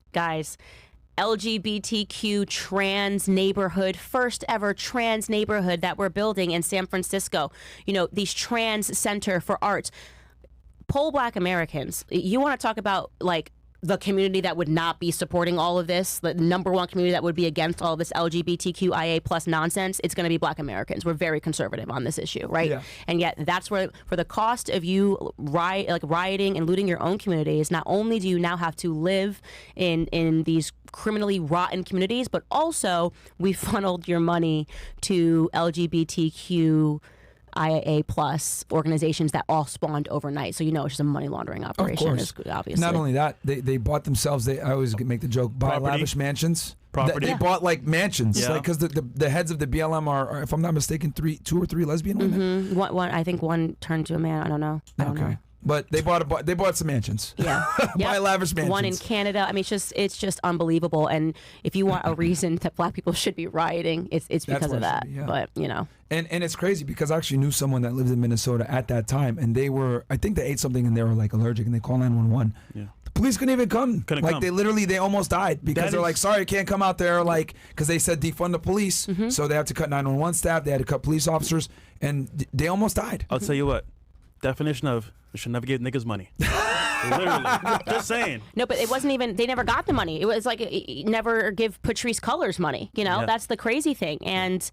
Speaker 3: LGBTQ trans neighborhood, first ever trans neighborhood that we're building in San Francisco. These trans center for arts. Poll Black Americans. You want to talk about like the community that would not be supporting all of this, the number one community that would be against all of this LGBTQIA plus nonsense, it's going to be Black Americans. We're very conservative on this issue, right? Yeah. And yet that's where, for the cost of you rioting and looting your own communities, not only do you now have to live in these criminally rotten communities, but also we funneled your money to LGBTQ IAA plus organizations that all spawned overnight. So it's just a money laundering operation.
Speaker 1: Of course. Obviously. Not only that, they bought themselves. I always make the joke, buy lavish mansions.
Speaker 2: Property.
Speaker 1: They bought like mansions, because the heads of the BLM are, if I'm not mistaken, 2 or 3 lesbian women.
Speaker 3: One, I think one turned to a man. I don't know.
Speaker 1: But they bought some mansions.
Speaker 3: Yeah.
Speaker 1: Buy lavish mansions.
Speaker 3: One in Canada. I mean, it's just unbelievable. And if you want a reason that Black people should be rioting, it's because of that. But
Speaker 1: And it's crazy because I actually knew someone that lived in Minnesota at that time, and I think they ate something and they were like allergic, and they called 911. Yeah. The police couldn't even come. They almost died because they're like, sorry, I can't come out there, because they said defund the police. So they had to cut 911 staff, they had to cut police officers, and they almost died.
Speaker 2: I'll tell you what, definition of, we should never give niggas money. Literally. Just saying.
Speaker 3: No, but it wasn't even, they never got the money. It was like, never give Patrice Cullors money. That's the crazy thing. And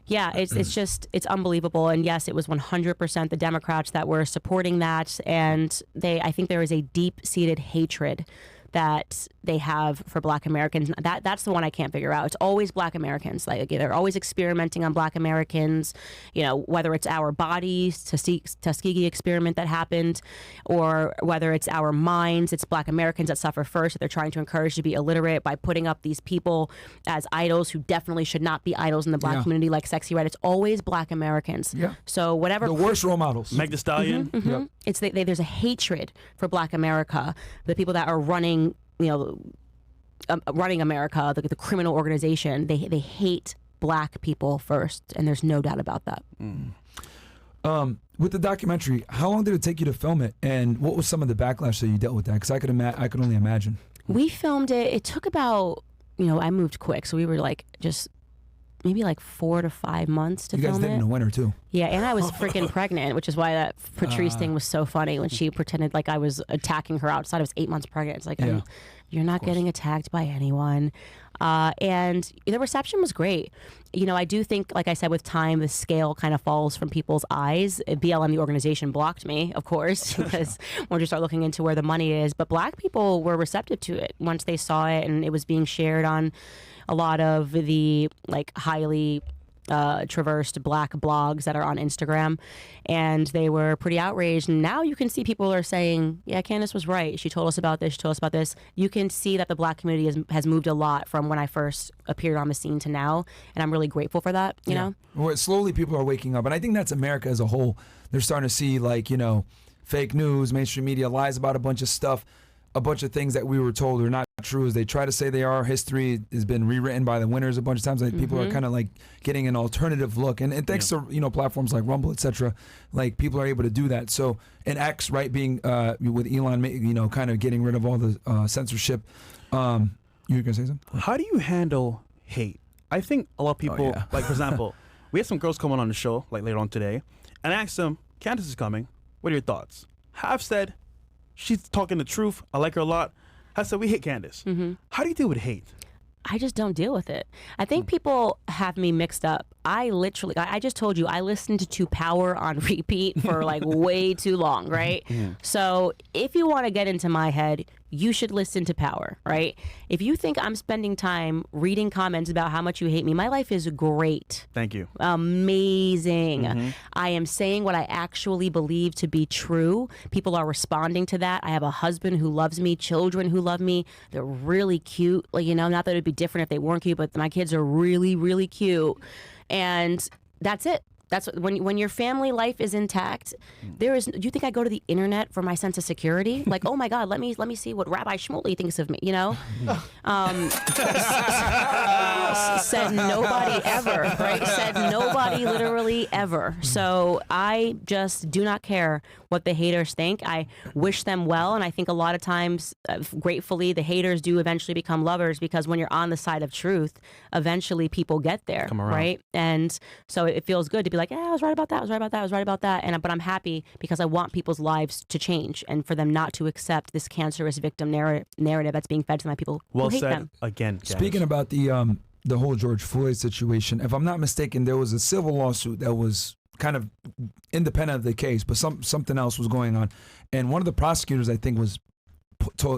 Speaker 3: it's unbelievable. And yes, it was 100% the Democrats that were supporting that. And I think there is a deep-seated hatred that they have for Black Americans. That's the one I can't figure out. It's always Black Americans. Like they're always experimenting on Black Americans, you know, whether it's our bodies, Tuskegee experiment that happened, or whether it's our minds, it's Black Americans that suffer first, that they're trying to encourage to be illiterate by putting up these people as idols who definitely should not be idols in the Black community, like Sexy Red. It's always Black Americans.
Speaker 1: Yeah.
Speaker 3: So whatever.
Speaker 1: The worst role models.
Speaker 2: Meg Thee Stallion.
Speaker 1: Yep.
Speaker 3: It's there's a hatred for Black America. The people that are running, you know, running America, the criminal organization, they hate Black people first, and there's no doubt about that.
Speaker 1: With the documentary, how long did it take you to film it, and what was some of the backlash that you dealt with that? Because I could only imagine.
Speaker 3: We filmed it. It took about, you know, I moved quick, so we were like just maybe like 4 to 5 months to film it.
Speaker 1: You guys did it in the winter too.
Speaker 3: Yeah, and I was freaking pregnant, which is why that Patrice thing was so funny when she pretended like I was attacking her outside. I was 8 months pregnant. It's like, you're not getting attacked by anyone. And the reception was great. You know, I do think, like I said, with time, the scale kind of falls from people's eyes. BLM, the organization, blocked me, of course, because once you start looking into where the money is. But Black people were receptive to it once they saw it, and it was being shared on a lot of the like highly traversed Black blogs that are on Instagram, and they were pretty outraged. And now you can see people are saying, yeah, Candace was right. She told us about this. She told us about this. You can see that the Black community has moved a lot from when I first appeared on the scene to now, and I'm really grateful for that, you know?
Speaker 1: Well, slowly people are waking up, and I think that's America as a whole. They're starting to see, like, you know, fake news, mainstream media lies about a bunch of stuff, a bunch of things that we were told are not true as they try to say they are. History has been rewritten by the winners a bunch of times. Like people are kind of like getting an alternative look, and thanks to, you know, platforms like Rumble, etc. Like people are able to do that. So, and X, right, being with Elon, you know, kind of getting rid of all the censorship. You were gonna say something?
Speaker 2: How do you handle hate? I think a lot of people, like for example, we had some girls coming on the show like later on today, and I asked them, Candace is coming. What are your thoughts? Have said, she's talking the truth. I like her a lot. I said, we hate Candace. How do you deal with hate?
Speaker 3: I just don't deal with it. I think people have me mixed up. I just told you, I listened to Power on repeat for like way too long, right? So if you want to get into my head, you should listen to Power, right? If you think I'm spending time reading comments about how much you hate me, my life is great.
Speaker 2: Thank you.
Speaker 3: Amazing. I am saying what I actually believe to be true. People are responding to that. I have a husband who loves me, children who love me. They're really cute. Like, you know, not that it'd be different if they weren't cute, but my kids are really, really cute. And that's it. That's when your family life is intact. Do you think I go to the internet for my sense of security? Like, oh my God, let me see what Rabbi Shmuley thinks of me. You know, said nobody ever. Right? Said nobody literally ever. So I just do not care what the haters think. I wish them well, and I think a lot of times, gratefully, the haters do eventually become lovers, because when you're on the side of truth, eventually people get there, right? And so it feels good to be like, yeah, I was right about that. I was right about that. I was right about that. But I'm happy because I want people's lives to change, and for them not to accept this cancerous victim narrative that's being fed to my people who hate them.
Speaker 2: Again.
Speaker 1: Speaking about the whole George Floyd situation, if I'm not mistaken, there was a civil lawsuit that was kind of independent of the case, but something else was going on, and one of the prosecutors, I think,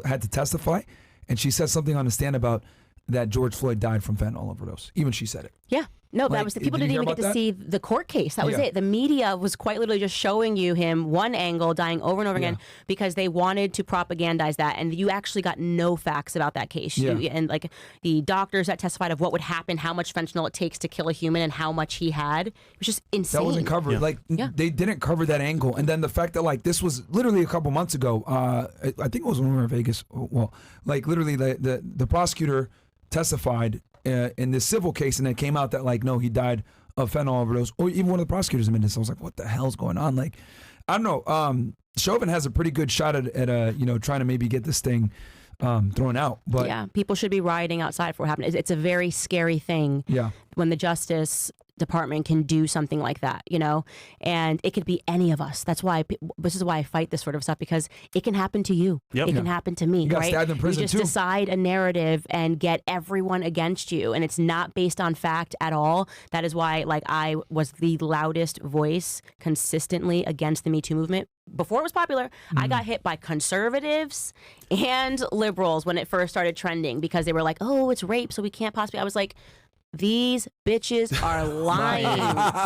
Speaker 1: had to testify, and she said something on the stand about that George Floyd died from fentanyl overdose. Even she said it.
Speaker 3: Yeah. No,
Speaker 1: Like,
Speaker 3: that was people
Speaker 1: did
Speaker 3: didn't
Speaker 1: you
Speaker 3: even
Speaker 1: hear
Speaker 3: get to
Speaker 1: about
Speaker 3: see the court case. That was it. The media was quite literally just showing you him one angle, dying over and over again, because they wanted to propagandize that, and you actually got no facts about that case. And like the doctors that testified of what would happen, how much fentanyl it takes to kill a human, and how much he had, it was just insane.
Speaker 1: That wasn't covered. Like they didn't cover that angle, and then the fact that like this was literally a couple months ago. I think it was when we were in Vegas. Well, like literally the prosecutor testified in this civil case, and it came out that like no, he died of fentanyl overdose, or even one of the prosecutors admitted this. I was like, what the hell's going on? Like, I don't know. Chauvin has a pretty good shot at you know, trying to maybe get this thing thrown out. But
Speaker 3: yeah, people should be rioting outside for what happened. It's a very scary thing.
Speaker 1: Yeah.
Speaker 3: When the justice department can do something like that, you know, and it could be any of us. This is why I fight this sort of stuff, because it can happen to you.
Speaker 2: Yep.
Speaker 3: It can happen to me,
Speaker 1: You got
Speaker 3: right?
Speaker 1: stabbed in prison
Speaker 3: you just
Speaker 1: too.
Speaker 3: decide a narrative and get everyone against you, and it's not based on fact at all. That is why, like, I was the loudest voice consistently against the Me Too movement. Before it was popular, I got hit by conservatives and liberals when it first started trending, because they were like, oh, it's rape, so we can't possibly. I was like, these bitches are lying.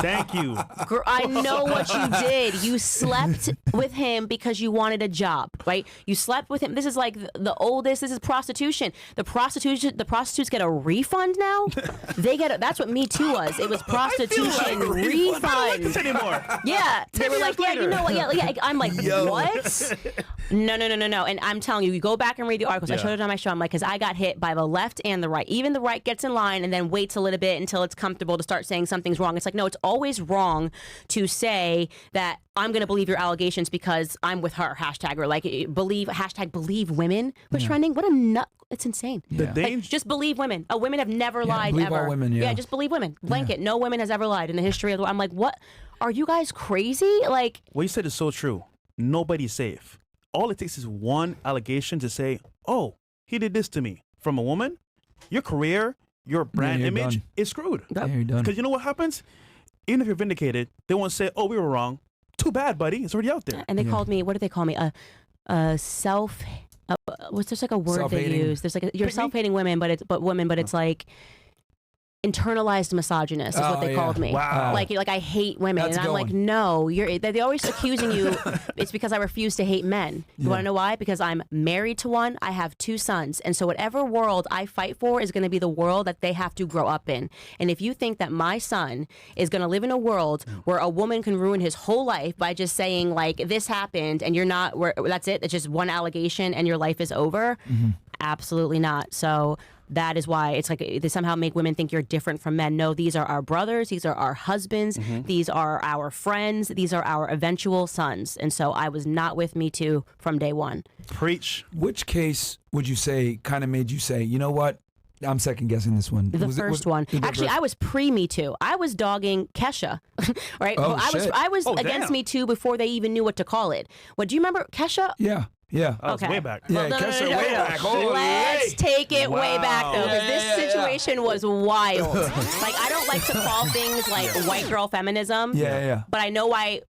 Speaker 2: Thank you.
Speaker 3: Girl, I know what you did. You slept with him because you wanted a job, right? You slept with him. This is like the oldest. This is prostitution. The prostitutes get a refund now. They get that's what Me Too was. It was prostitution refund.
Speaker 2: I don't like this anymore.
Speaker 3: Yeah, they were like, yeah, you know what? Yeah. I'm like, what? No. And I'm telling you, you go back and read the articles. I showed it on my show. I'm like, because I got hit by the left and the right. Even the right gets in line and then waits a little bit until it's comfortable to start saying something's wrong. It's like, no, it's always wrong to say that I'm going to believe your allegations because I'm with her, hashtag, or like believe women was trending. What a nut. It's insane. Like, just believe women. Women have never lied
Speaker 1: believe
Speaker 3: ever.
Speaker 1: all women, yeah.
Speaker 3: Just believe women. Blanket. No woman has ever lied in the history of the world. I'm like, what? Are you guys crazy? Like,
Speaker 2: What you said is so true. Nobody's safe. All it takes is one allegation to say, oh, he did this to me. From a woman, your career, your brand
Speaker 1: you're
Speaker 2: image
Speaker 1: done.
Speaker 2: is screwed.
Speaker 1: Yeah, you're done.
Speaker 2: Because you know what happens? Even if you're vindicated, they won't say, oh, we were wrong. Too bad, buddy. It's already out there.
Speaker 3: and they called me, what did they call me? Self. What's there's like a word they
Speaker 1: Self-hating.
Speaker 3: use? There's like you're self-hating women, but it's like internalized misogynist is what they called me.
Speaker 2: Wow.
Speaker 3: Like I hate women,
Speaker 1: That's
Speaker 3: and I'm like,
Speaker 1: going.
Speaker 3: no, they're always accusing you. It's because I refuse to hate men. You want to know why? Because I'm married to one. I have 2 sons, and so whatever world I fight for is going to be the world that they have to grow up in. And if you think that my son is going to live in a world where a woman can ruin his whole life by just saying like this happened and you're not, that's it. It's just one allegation and your life is over. Absolutely not. So that is why it's like they somehow make women think you're different from men. No, these are our brothers. These are our husbands. These are our friends. These are our eventual sons. And so I was not with Me Too from day one.
Speaker 2: Preach.
Speaker 1: Which case would you say kind of made you say, you know what? I'm second guessing this one.
Speaker 3: The first one. Actually, I was pre-Me Too. I was dogging Kesha, right?
Speaker 1: Oh,
Speaker 3: I was
Speaker 2: Oh,
Speaker 3: against
Speaker 2: damn.
Speaker 3: Me Too before they even knew what to call it. What do you remember, Kesha?
Speaker 1: Yeah.
Speaker 2: That was
Speaker 3: Okay.
Speaker 2: way back.
Speaker 1: Yeah,
Speaker 3: No,
Speaker 1: Kesha way back. Holy
Speaker 3: Let's
Speaker 1: hey.
Speaker 3: take it way back though, because this
Speaker 1: Yeah.
Speaker 3: situation was wild. Like, I don't like to call things like white girl feminism.
Speaker 1: Yeah.
Speaker 3: But I know why.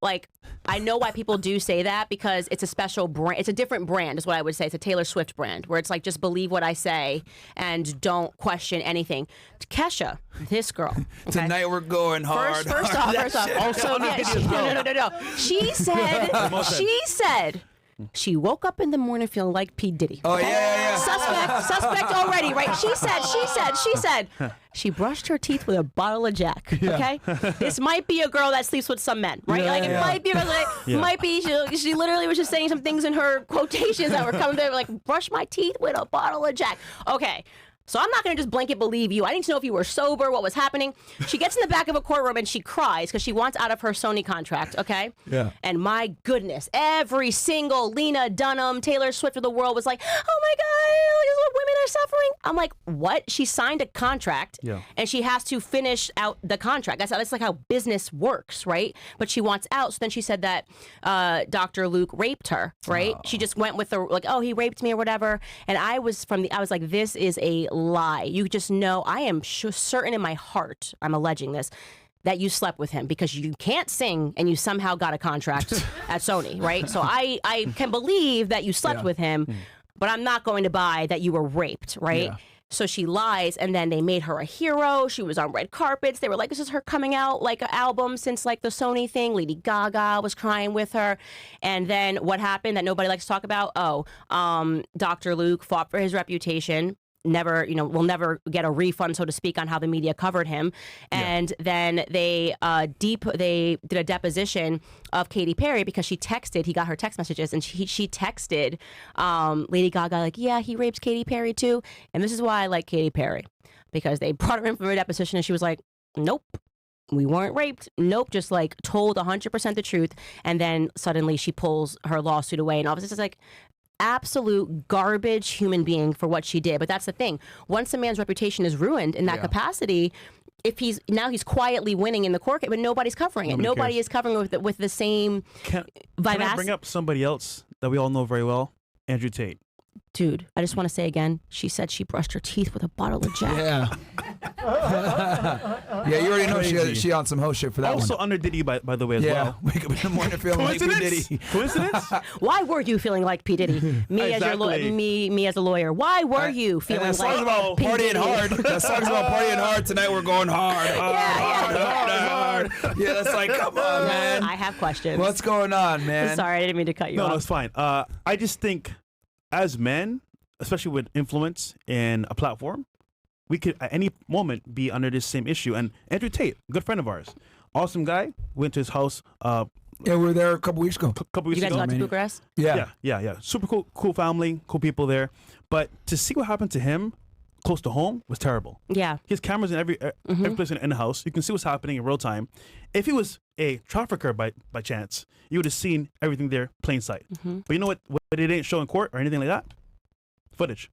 Speaker 3: I know why people do say that, because it's a special brand. It's a different brand, is what I would say. It's a Taylor Swift brand, where it's like, just believe what I say and don't question anything. Kesha, this girl. Okay?
Speaker 1: Tonight we're going hard.
Speaker 3: First off. Also, no. She said she woke up in the morning feeling like P. Diddy.
Speaker 1: Oh, yeah.
Speaker 3: Suspect already, right? She said. She brushed her teeth with a bottle of Jack. Okay, this might be a girl that sleeps with some men, right? It might be. Might be. She literally was just saying some things in her quotations that were coming there, like brush my teeth with a bottle of Jack. Okay. So I'm not going to just blanket believe you. I need to know if you were sober, what was happening. She gets in the back of a courtroom and she cries because she wants out of her Sony contract, okay?
Speaker 1: Yeah.
Speaker 3: And my goodness, every single Lena Dunham, Taylor Swift of the world was like, oh my God, this is what women are suffering. I'm like, what? She signed a contract and she has to finish out the contract. That's like how business works, right? But she wants out. So then she said that Dr. Luke raped her, right? Oh. She just went with the, like, oh, he raped me or whatever. And I was like, this is a lie. You just know, I am certain in my heart, I'm alleging this, that you slept with him because you can't sing and you somehow got a contract at Sony, right? So I can believe that you slept with him, but I'm not going to buy that you were raped, right? Yeah. So she lies, and then they made her a hero. She was on red carpets. They were like, this is her coming out, like, an album since, like, the Sony thing. Lady Gaga was crying with her. And then what happened that nobody likes to talk about? Dr. Luke fought for his reputation. Will never get a refund, so to speak, on how the media covered him. And then they did a deposition of Katy Perry because he got her text messages, and she texted Lady Gaga like, yeah, he rapes Katy Perry too. And this is why I like Katy Perry, because they brought her in for a deposition and she was like, nope. We weren't raped. Nope. Just like told 100% the truth. And then suddenly she pulls her lawsuit away. And obviously it's like, absolute garbage human being for what she did. But that's the thing. Once a man's reputation is ruined in that capacity, if he's quietly winning in the court case, but nobody's covering it. Nobody is covering it with the same vivacity.
Speaker 2: Can I bring up somebody else that we all know very well? Andrew Tate.
Speaker 3: Dude, I just want to say again, she said she brushed her teeth with a bottle of Jack.
Speaker 1: Yeah. Yeah, you already know she on some host shit for that
Speaker 2: also
Speaker 1: one.
Speaker 2: under Diddy, by the way, as well.
Speaker 1: Wake up in the morning feeling like P. Diddy.
Speaker 2: Coincidence?
Speaker 3: Why were you feeling like P. Diddy? Me as your me as a lawyer. Why were you feeling
Speaker 1: that
Speaker 3: like
Speaker 1: song's about
Speaker 3: P.
Speaker 1: partying
Speaker 3: Diddy?
Speaker 1: hard. That song's about partying hard. Tonight we're going hard. Hard. Yeah, that's like, come on, man.
Speaker 3: I have questions.
Speaker 1: What's going on, man?
Speaker 3: Sorry, I didn't mean to cut you off.
Speaker 2: No, it's fine. I just think as men, especially with influence in a platform, we could at any moment be under this same issue. And Andrew Tate, good friend of ours, awesome guy, went to his house.
Speaker 1: Yeah, we were there a couple weeks ago.
Speaker 3: You guys got to Bucharest?
Speaker 1: Yeah.
Speaker 2: Super cool family, cool people there. But to see what happened to him close to home was terrible.
Speaker 3: Yeah.
Speaker 2: He has cameras in every place in the house. You can see what's happening in real time. If he was a trafficker by chance, you would have seen everything there plain sight. But you know what it didn't show in court or anything like that? Footage.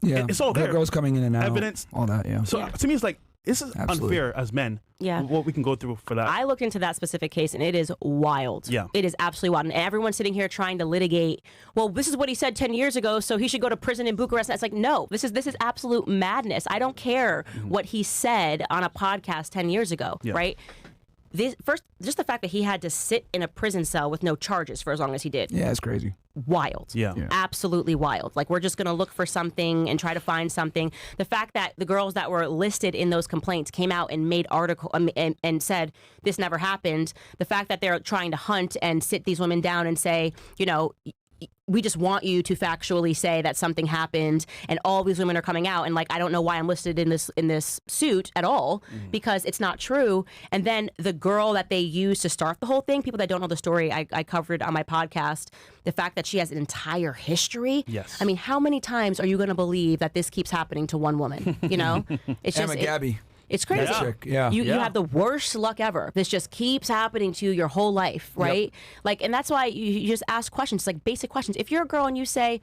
Speaker 1: Yeah.
Speaker 2: It's all there.
Speaker 1: Girls coming in and out.
Speaker 2: Evidence.
Speaker 1: All that, yeah.
Speaker 2: So to me, it's like, this is unfair as men.
Speaker 3: Yeah.
Speaker 2: What we can go through for that.
Speaker 3: I looked into that specific case, and it is wild.
Speaker 2: Yeah.
Speaker 3: It is absolutely wild. And everyone's sitting here trying to litigate, well, this is what he said 10 years ago, so he should go to prison in Bucharest. And it's like, no, this is absolute madness. I don't care what he said on a podcast 10 years ago, right? First, just the fact that he had to sit in a prison cell with no charges for as long as he did.
Speaker 1: Yeah, it's crazy.
Speaker 3: Wild.
Speaker 2: Yeah.
Speaker 3: Absolutely wild. Like, we're just going to look for something and try to find something. The fact that the girls that were listed in those complaints came out and made article and said this never happened. The fact that they're trying to hunt and sit these women down and say, you know, we just want you to factually say that something happened, and all these women are coming out, and like, I don't know why I'm listed in this suit at all, because it's not true. And then the girl that they used to start the whole thing, people that don't know the story, I covered on my podcast, the fact that she has an entire history.
Speaker 2: Yes.
Speaker 3: I mean, how many times are you going to believe that this keeps happening to one woman? You know, it's just
Speaker 1: Gabby.
Speaker 3: It's crazy.
Speaker 1: That chick, yeah.
Speaker 3: You have the worst luck ever. This just keeps happening to you your whole life, right? Like, and that's why you just ask questions, like basic questions. If you're a girl and you say,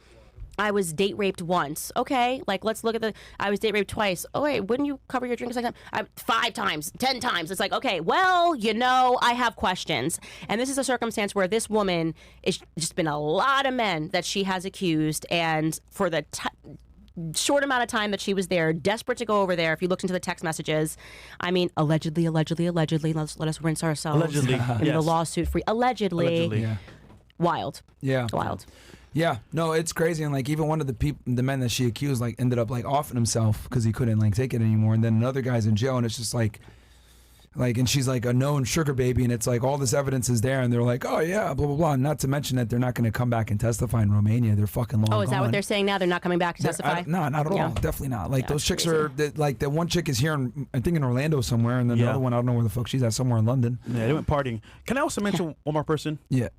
Speaker 3: I was date raped once, okay, like, let's look at I was date raped twice. Oh, wait, wouldn't you cover your drinks like that? 5 times, 10 times. It's like, okay, well, you know, I have questions. And this is a circumstance where this woman, it's just been a lot of men that she has accused, and for the short amount of time that she was there, desperate to go over there. If you looked into the text messages, I mean, allegedly, let us rinse ourselves.
Speaker 2: Allegedly,
Speaker 3: in the lawsuit free. Allegedly.
Speaker 1: Yeah.
Speaker 3: Wild.
Speaker 1: Yeah.
Speaker 3: Wild.
Speaker 1: Yeah, no, it's crazy, and like even one of the men that she accused, like ended up like offing himself because he couldn't like take it anymore, and then another guy's in jail, and it's just like, and she's like a known sugar baby, and it's like all this evidence is there, and they're like, oh yeah, blah blah blah. Not to mention that they're not going to come back and testify in Romania. They're fucking long.
Speaker 3: Oh, is that what they're saying now? They're not coming back to testify?
Speaker 1: No, not at all. Definitely not. Like those chicks are like the one chick is here in, I think in Orlando somewhere, and then the other one I don't know where the fuck she's at, somewhere in London.
Speaker 2: Yeah, they went partying. Can I also mention one more person?
Speaker 1: Yeah.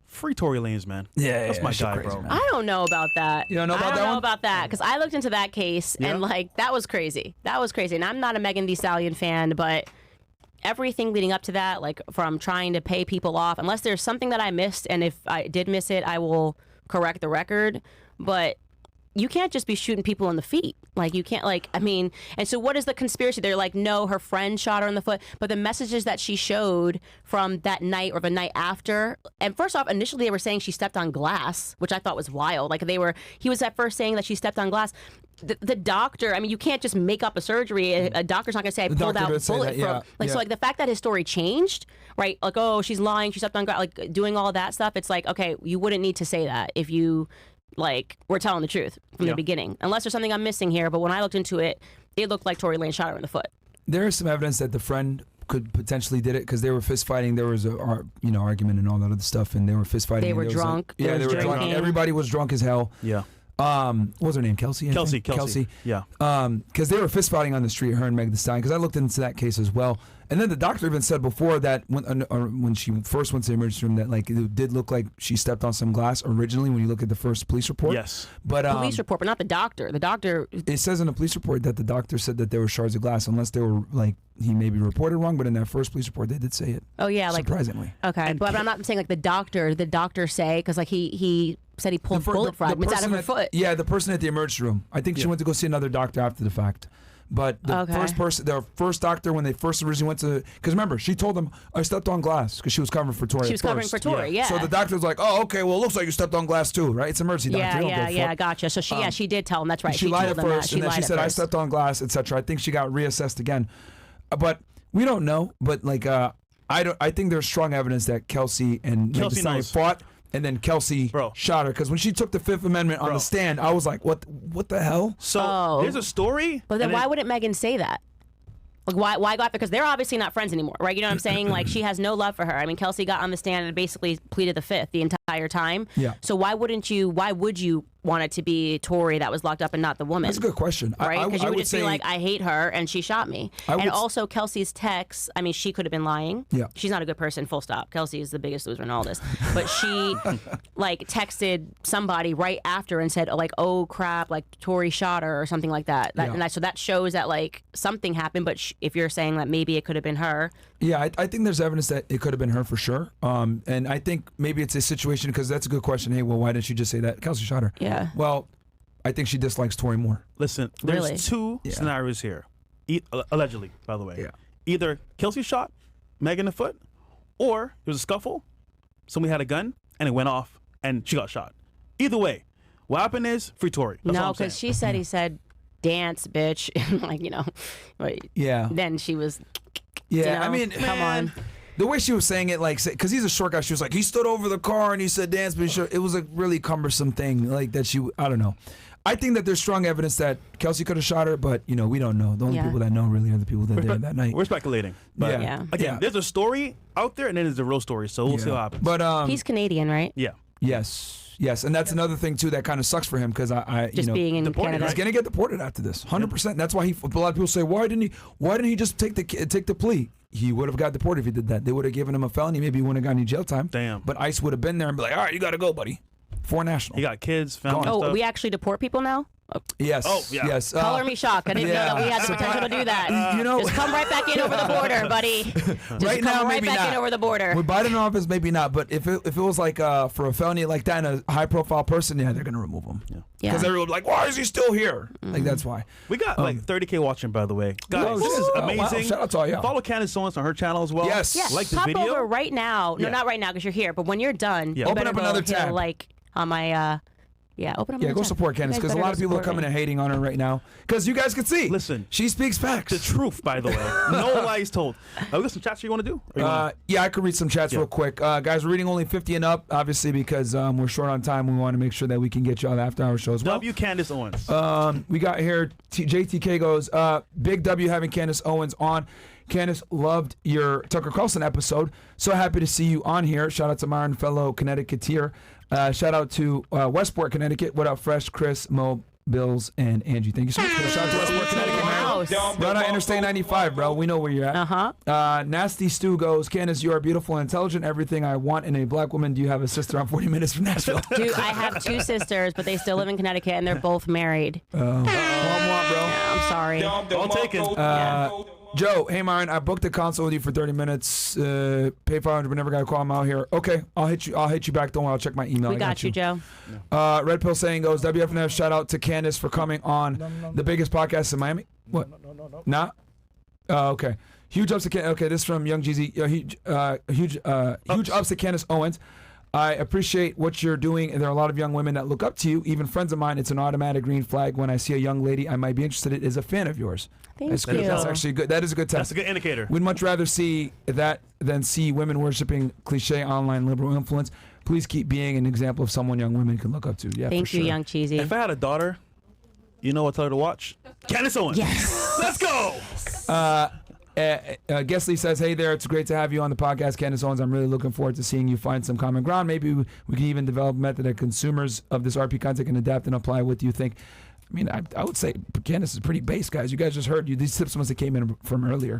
Speaker 2: Free Tory Lanez, man.
Speaker 1: Yeah,
Speaker 2: that's my guy,
Speaker 1: crazy,
Speaker 2: bro.
Speaker 1: man.
Speaker 3: I don't know about that.
Speaker 1: You don't know about
Speaker 3: I
Speaker 1: that
Speaker 3: don't know
Speaker 1: one?
Speaker 3: about that because I looked into that case and like that was crazy. That was crazy. And I'm not a Megan Thee Stallion fan, but everything leading up to that, like from trying to pay people off, unless there's something that I missed, and if I did miss it, I will correct the record. But you can't just be shooting people in the feet. Like, you can't, like, I mean, and so what is the conspiracy? They're like, no, her friend shot her in the foot. But the messages that she showed from that night or the night after, and first off, initially they were saying she stepped on glass, which I thought was wild. Like, he was at first saying that she stepped on glass. The doctor, I mean, you can't just make up a surgery. A doctor's not going to say, I pulled out a bullet from. So, like, the fact that his story changed, right? Like, oh, she's lying, she stepped on glass, like, doing all that stuff. It's like, okay, you wouldn't need to say that if you, like, we're telling the truth from the beginning. Unless there's something I'm missing here. But when I looked into it, it looked like Tory Lanez shot her in the foot.
Speaker 1: There is some evidence that the friend could potentially did it because they were fist fighting. There was a argument and all that other stuff, and they were fist fighting.
Speaker 3: They were drunk.
Speaker 1: They were drunk. Everybody was drunk as hell.
Speaker 2: Yeah.
Speaker 1: What was her name? Kelsey?
Speaker 2: Kelsey. Yeah.
Speaker 1: Because they were fist fighting on the street, her and Meg Thee Stallion. Because I looked into that case as well. And then the doctor even said before that when she first went to the emergency room that like it did look like she stepped on some glass originally when you look at the first police report.
Speaker 2: Yes.
Speaker 1: But
Speaker 3: police report, but not the doctor. The doctor.
Speaker 1: It says in the police report that the doctor said that there were shards of glass, unless they were like he maybe reported wrong. But in that first police report, they did say it.
Speaker 3: Oh yeah, like
Speaker 1: surprisingly.
Speaker 3: Okay, but I'm not saying like the doctor say because like he said he pulled bullet fragments out of her foot.
Speaker 1: Yeah, the person at the emergency room. I think she went to go see another doctor after the fact. But the first doctor, when they first originally went to, because remember, she told them, I stepped on glass because she was covering for Tori.
Speaker 3: She was covering for Tori, yeah.
Speaker 1: So the doctor was like, oh, okay, well, it looks like you stepped on glass too, right? It's emergency doctor.
Speaker 3: Yeah, gotcha. So she did tell him, that's right.
Speaker 1: She lied at
Speaker 3: told him
Speaker 1: first,
Speaker 3: that.
Speaker 1: and then she said, I stepped on glass, etc. I think she got reassessed again. But we don't know. But like, I think there's strong evidence that Kelsey and Megan fought. And then Kelsey shot her because when she took the Fifth Amendment on the stand, I was like, "What the hell?"
Speaker 2: So there's a story.
Speaker 3: But then why wouldn't Megan say that? Like why go after? Because they're obviously not friends anymore, right? You know what I'm saying? Like she has no love for her. I mean, Kelsey got on the stand and basically pleaded the Fifth the entire time.
Speaker 1: Yeah.
Speaker 3: So why would you want it to be Tori that was locked up and not the woman?
Speaker 1: That's a good question.
Speaker 3: Right? Because you would just be like, I hate her and she shot me. And also Kelsey's text, I mean, she could have been lying.
Speaker 1: Yeah.
Speaker 3: She's not a good person, full stop. Kelsey is the biggest loser in all this. But she like texted somebody right after and said like, oh crap, like Tori shot her or something like that. So that shows that like something happened. But if you're saying that maybe it could have been her.
Speaker 1: Yeah, I think there's evidence that it could have been her for sure. And I think maybe it's a situation, because that's a good question. Hey, well, why didn't you just say that Kelsey shot her?
Speaker 3: Yeah.
Speaker 1: Well, I think she dislikes Tori more.
Speaker 2: Listen, there's two scenarios here. Allegedly, by the way.
Speaker 1: Yeah.
Speaker 2: Either Kelsey shot Megan in the foot, or there was a scuffle, somebody had a gun, and it went off, and she got shot. Either way, what happened is free Tori. That's
Speaker 3: No, because she said he said, dance, bitch. Like, you know.
Speaker 1: Yeah.
Speaker 3: Then she was...
Speaker 1: Yeah,
Speaker 3: you know,
Speaker 1: I mean,
Speaker 3: come on.
Speaker 1: The way she was saying it, like, because he's a short guy, she was like, he stood over the car and he said dance, but it was a really cumbersome thing, like that I don't know. I think that there's strong evidence that Kelsey could have shot her, but, you know, we don't know. The only people that know really are the people that were there that night.
Speaker 2: We're speculating. But again, there's a story out there and then there's a real story, so we'll see what happens.
Speaker 1: But
Speaker 3: he's Canadian, right?
Speaker 2: Yeah.
Speaker 1: Yes, and that's another thing too that kind of sucks for him, because
Speaker 3: being in Canada,
Speaker 1: he's gonna get deported after this, 100%. That's why a lot of people say, why didn't he just take the plea? He would have got deported if he did that. They would have given him a felony. Maybe he wouldn't have gotten any jail time.
Speaker 2: Damn.
Speaker 1: But ICE would have been there and be like, all right, you got to go, buddy. For national.
Speaker 2: He got kids, family.
Speaker 3: Oh, we actually deport people now?
Speaker 1: Yes.
Speaker 2: Oh, yeah.
Speaker 1: Yes.
Speaker 3: Color me shocked. I didn't know that we had the potential to do that. Just come right back in over the border, buddy. Just
Speaker 1: right
Speaker 3: come
Speaker 1: now,
Speaker 3: right
Speaker 1: maybe
Speaker 3: back
Speaker 1: not.
Speaker 3: in over the border.
Speaker 1: With Biden in office, maybe not. But if it was like for a felony like that and a high-profile person, they're going to remove him. Because everyone's like, why is he still here? Like, that's why.
Speaker 2: We got like 30K watching, by the way. Guys, this is amazing.
Speaker 1: Wow. Shout out to all y'all.
Speaker 2: Follow Candace Owens on her channel as well.
Speaker 1: Yes.
Speaker 2: Like the
Speaker 3: Pop
Speaker 2: video.
Speaker 3: over right now. No, not right now because you're here. But when you're done, you
Speaker 1: Open
Speaker 3: better
Speaker 1: up
Speaker 3: go
Speaker 1: another
Speaker 3: hit
Speaker 1: tab.
Speaker 3: like on my... open up.
Speaker 1: Go support Candace, because a lot of people are coming and hating on her right now. Because you guys can see.
Speaker 2: Listen.
Speaker 1: She speaks facts.
Speaker 2: The truth, by the way. No lies told. We got some chats you want to do?
Speaker 1: Yeah, I could read some chats real quick. Guys, we're reading only 50 and up, obviously, because we're short on time. We want to make sure that we can get you all the after-hour show as well.
Speaker 2: W. Candace Owens.
Speaker 1: We got here, JTK goes, big W having Candace Owens on. Candace, loved your Tucker Carlson episode. So happy to see you on here. Shout out to Myron, fellow Connecticuteer. Shout out to Westport, Connecticut. What up, Fresh, Chris, Mo, Bills, and Angie. Thank you so much for the shout out to Westport, Connecticut, man. Right on Interstate 95, bro. We know where you're at. Nasty Stu goes, Candace, you are beautiful and intelligent. Everything I want in a black woman. Do you have a sister? I'm 40 minutes from Nashville.
Speaker 3: Dude, I have two sisters, but they still live in Connecticut, and they're both married.
Speaker 1: Bro.
Speaker 3: Yeah, I'm sorry.
Speaker 2: All taken.
Speaker 1: Joe, hey Myron, I booked a consult with you for 30 minutes. Pay 500, but never got a call. I'm out here. Okay, I'll hit you back. Don't worry, I'll check my email.
Speaker 3: We got you, Joe.
Speaker 1: Red Pill saying goes, WFNF, shout out to Candace for coming on the biggest podcast in Miami. What? No. Not? Okay. Huge ups to Candace. Okay, this is from Young Jeezy. Huge ups to Candace Owens. I appreciate what you're doing, and there are a lot of young women that look up to you. Even friends of mine, it's an automatic green flag when I see a young lady I might be interested in is a fan of yours.
Speaker 3: Thank
Speaker 1: That's
Speaker 3: you.
Speaker 1: good. That's actually good. That is a good test.
Speaker 2: That's a good indicator.
Speaker 1: We'd much rather see that than see women worshiping cliche online liberal influence. Please keep being an example of someone young women can look up to. Yeah,
Speaker 3: Thank you, Young Cheesy.
Speaker 2: If I had a daughter, you know what I'd tell her to watch? Candace Owens.
Speaker 3: Yes.
Speaker 2: Let's go.
Speaker 1: Guestly says, hey there, it's great to have you on the podcast, Candace Owens. I'm really looking forward to seeing you find some common ground. Maybe we can even develop a method that consumers of this RP content can adapt and apply. What do you think? I mean, I would say Candace is pretty base, guys. You guys just heard these tips must have came in from earlier.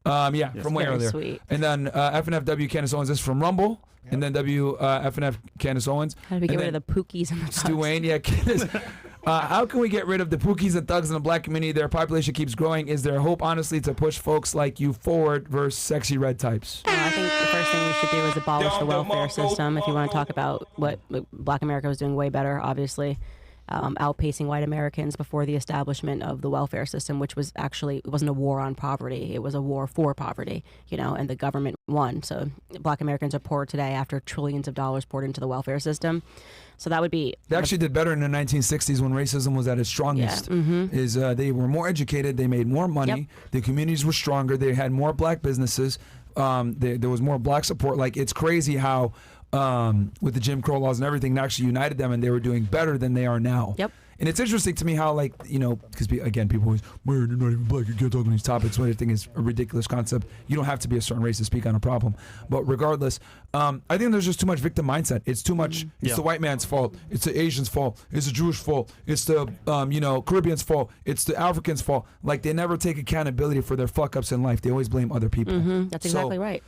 Speaker 1: From way earlier.
Speaker 3: Sweet.
Speaker 1: And then FNFW Candace Owens is from Rumble. Yep. And then FNF Candace Owens.
Speaker 3: How do we get rid of the Pookies and the thugs?
Speaker 1: Stu Wayne, yeah, Candace. How can we get rid of the Pookies and thugs in the black community? Their population keeps growing. Is there hope, honestly, to push folks like you forward versus sexy red types?
Speaker 3: I think the first thing we should do is abolish the welfare system if you want to talk about what Black America was doing way better, obviously. outpacing white Americans before the establishment of the welfare system, which was actually, it wasn't a war on poverty, it was a war for poverty, and the government won. So Black Americans are poor today after trillions of dollars poured into the welfare system. So that would be...
Speaker 1: They actually did better in the 1960s when racism was at its strongest. Yeah. They were more educated, they made more money, the communities were stronger, they had more black businesses, there was more black support. Like, it's crazy how with the Jim Crow laws and everything, it actually united them, and they were doing better than they are now.
Speaker 3: Yep.
Speaker 1: And it's interesting to me how, like, because again, people always, you're not even black, you can't talk on these topics. What I think is a ridiculous concept. You don't have to be a certain race to speak on a problem. But regardless, I think there's just too much victim mindset. It's too much. It's the white man's fault. It's the Asian's fault. It's the Jewish fault. It's the Caribbean's fault. It's the African's fault. Like, they never take accountability for their fuck ups in life. They always blame other people.
Speaker 3: That's exactly right.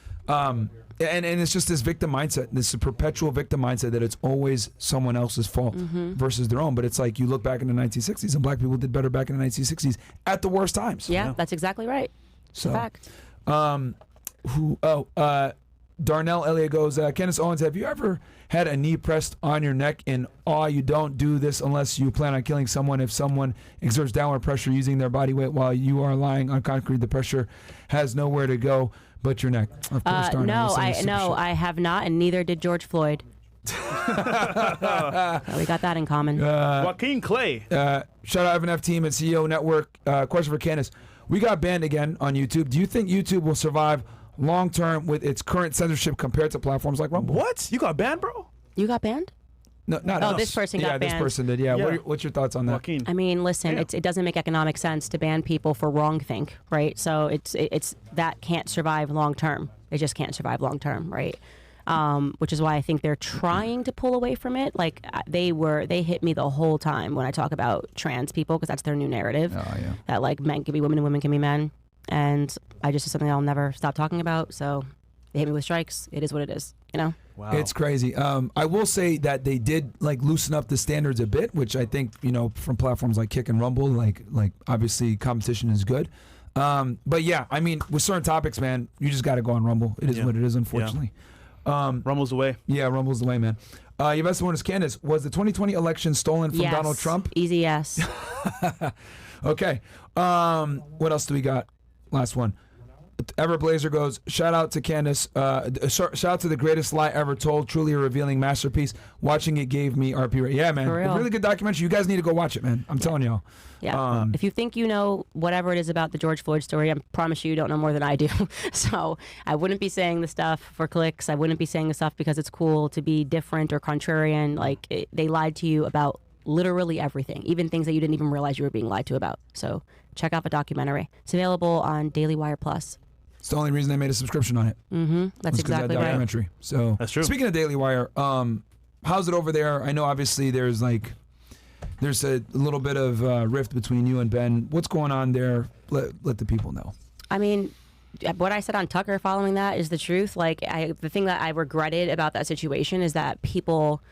Speaker 1: And it's just this victim mindset, this perpetual victim mindset that it's always someone else's fault versus their own. But it's like, you look back in the 1960s, and black people did better back in the 1960s at the worst times.
Speaker 3: Yeah, that's exactly right. It's a fact.
Speaker 1: Darnell Elliott goes, Candace Owens, have you ever had a knee pressed on your neck in awe? You don't do this unless you plan on killing someone. If someone exerts downward pressure using their body weight while you are lying on concrete, the pressure has nowhere to go but your neck. Of course, Darnell.
Speaker 3: I have not, and neither did George Floyd. So we got that in common.
Speaker 2: Joaquin Clay.
Speaker 1: Shout out Evan F Team and CEO Network. Question for Candace. We got banned again on YouTube. Do you think YouTube will survive long term with its current censorship compared to platforms like Rumble?
Speaker 2: What? You got banned, bro?
Speaker 3: You got banned?
Speaker 1: No, not us.
Speaker 3: This person got banned.
Speaker 1: Yeah, this person did. Yeah. What's your thoughts on that?
Speaker 2: Joaquin.
Speaker 3: I mean, listen, it doesn't make economic sense to ban people for wrongthink, right? So it's that can't survive long term. It just can't survive long term, right? Which is why I think they're trying to pull away from it. Like, they hit me the whole time when I talk about trans people, because that's their new narrative.
Speaker 1: Oh, yeah.
Speaker 3: That, like, men can be women and women can be men. And it's something I'll never stop talking about. So they hit me with strikes. It is what it is,
Speaker 2: Wow.
Speaker 1: It's crazy. I will say that they did, like, loosen up the standards a bit, which I think, from platforms like Kick and Rumble, like obviously competition is good. But yeah, I mean, with certain topics, man, you just got to go on Rumble. It is what it is, unfortunately.
Speaker 2: Rumble's the way.
Speaker 1: Yeah, Rumble's the way, man. Your best one is Candace. Was the 2020 election stolen from Donald Trump?
Speaker 3: Easy yes.
Speaker 1: Okay. What else do we got? Last one. Everblazer goes, shout out to Candace. Shout out to the greatest lie ever told. Truly a revealing masterpiece. Watching it gave me RP rate. Yeah, man. A really good documentary. You guys need to go watch it, man. I'm telling y'all.
Speaker 3: Yeah. If you think you know whatever it is about the George Floyd story, I promise you don't know more than I do. So I wouldn't be saying the stuff for clicks. I wouldn't be saying the stuff because it's cool to be different or contrarian. Like, they lied to you about literally everything, even things that you didn't even realize you were being lied to about. So check out the documentary. It's available on Daily Wire Plus.
Speaker 1: It's the only reason I made a subscription on it.
Speaker 3: That's exactly
Speaker 1: that
Speaker 3: right.
Speaker 1: Documentary. So
Speaker 2: that's true.
Speaker 1: Speaking of Daily Wire, how's it over there? I know obviously there's a little bit of rift between you and Ben. What's going on there? Let the people know.
Speaker 3: I mean, what I said on Tucker following that is the truth. Like, the thing that I regretted about that situation is that people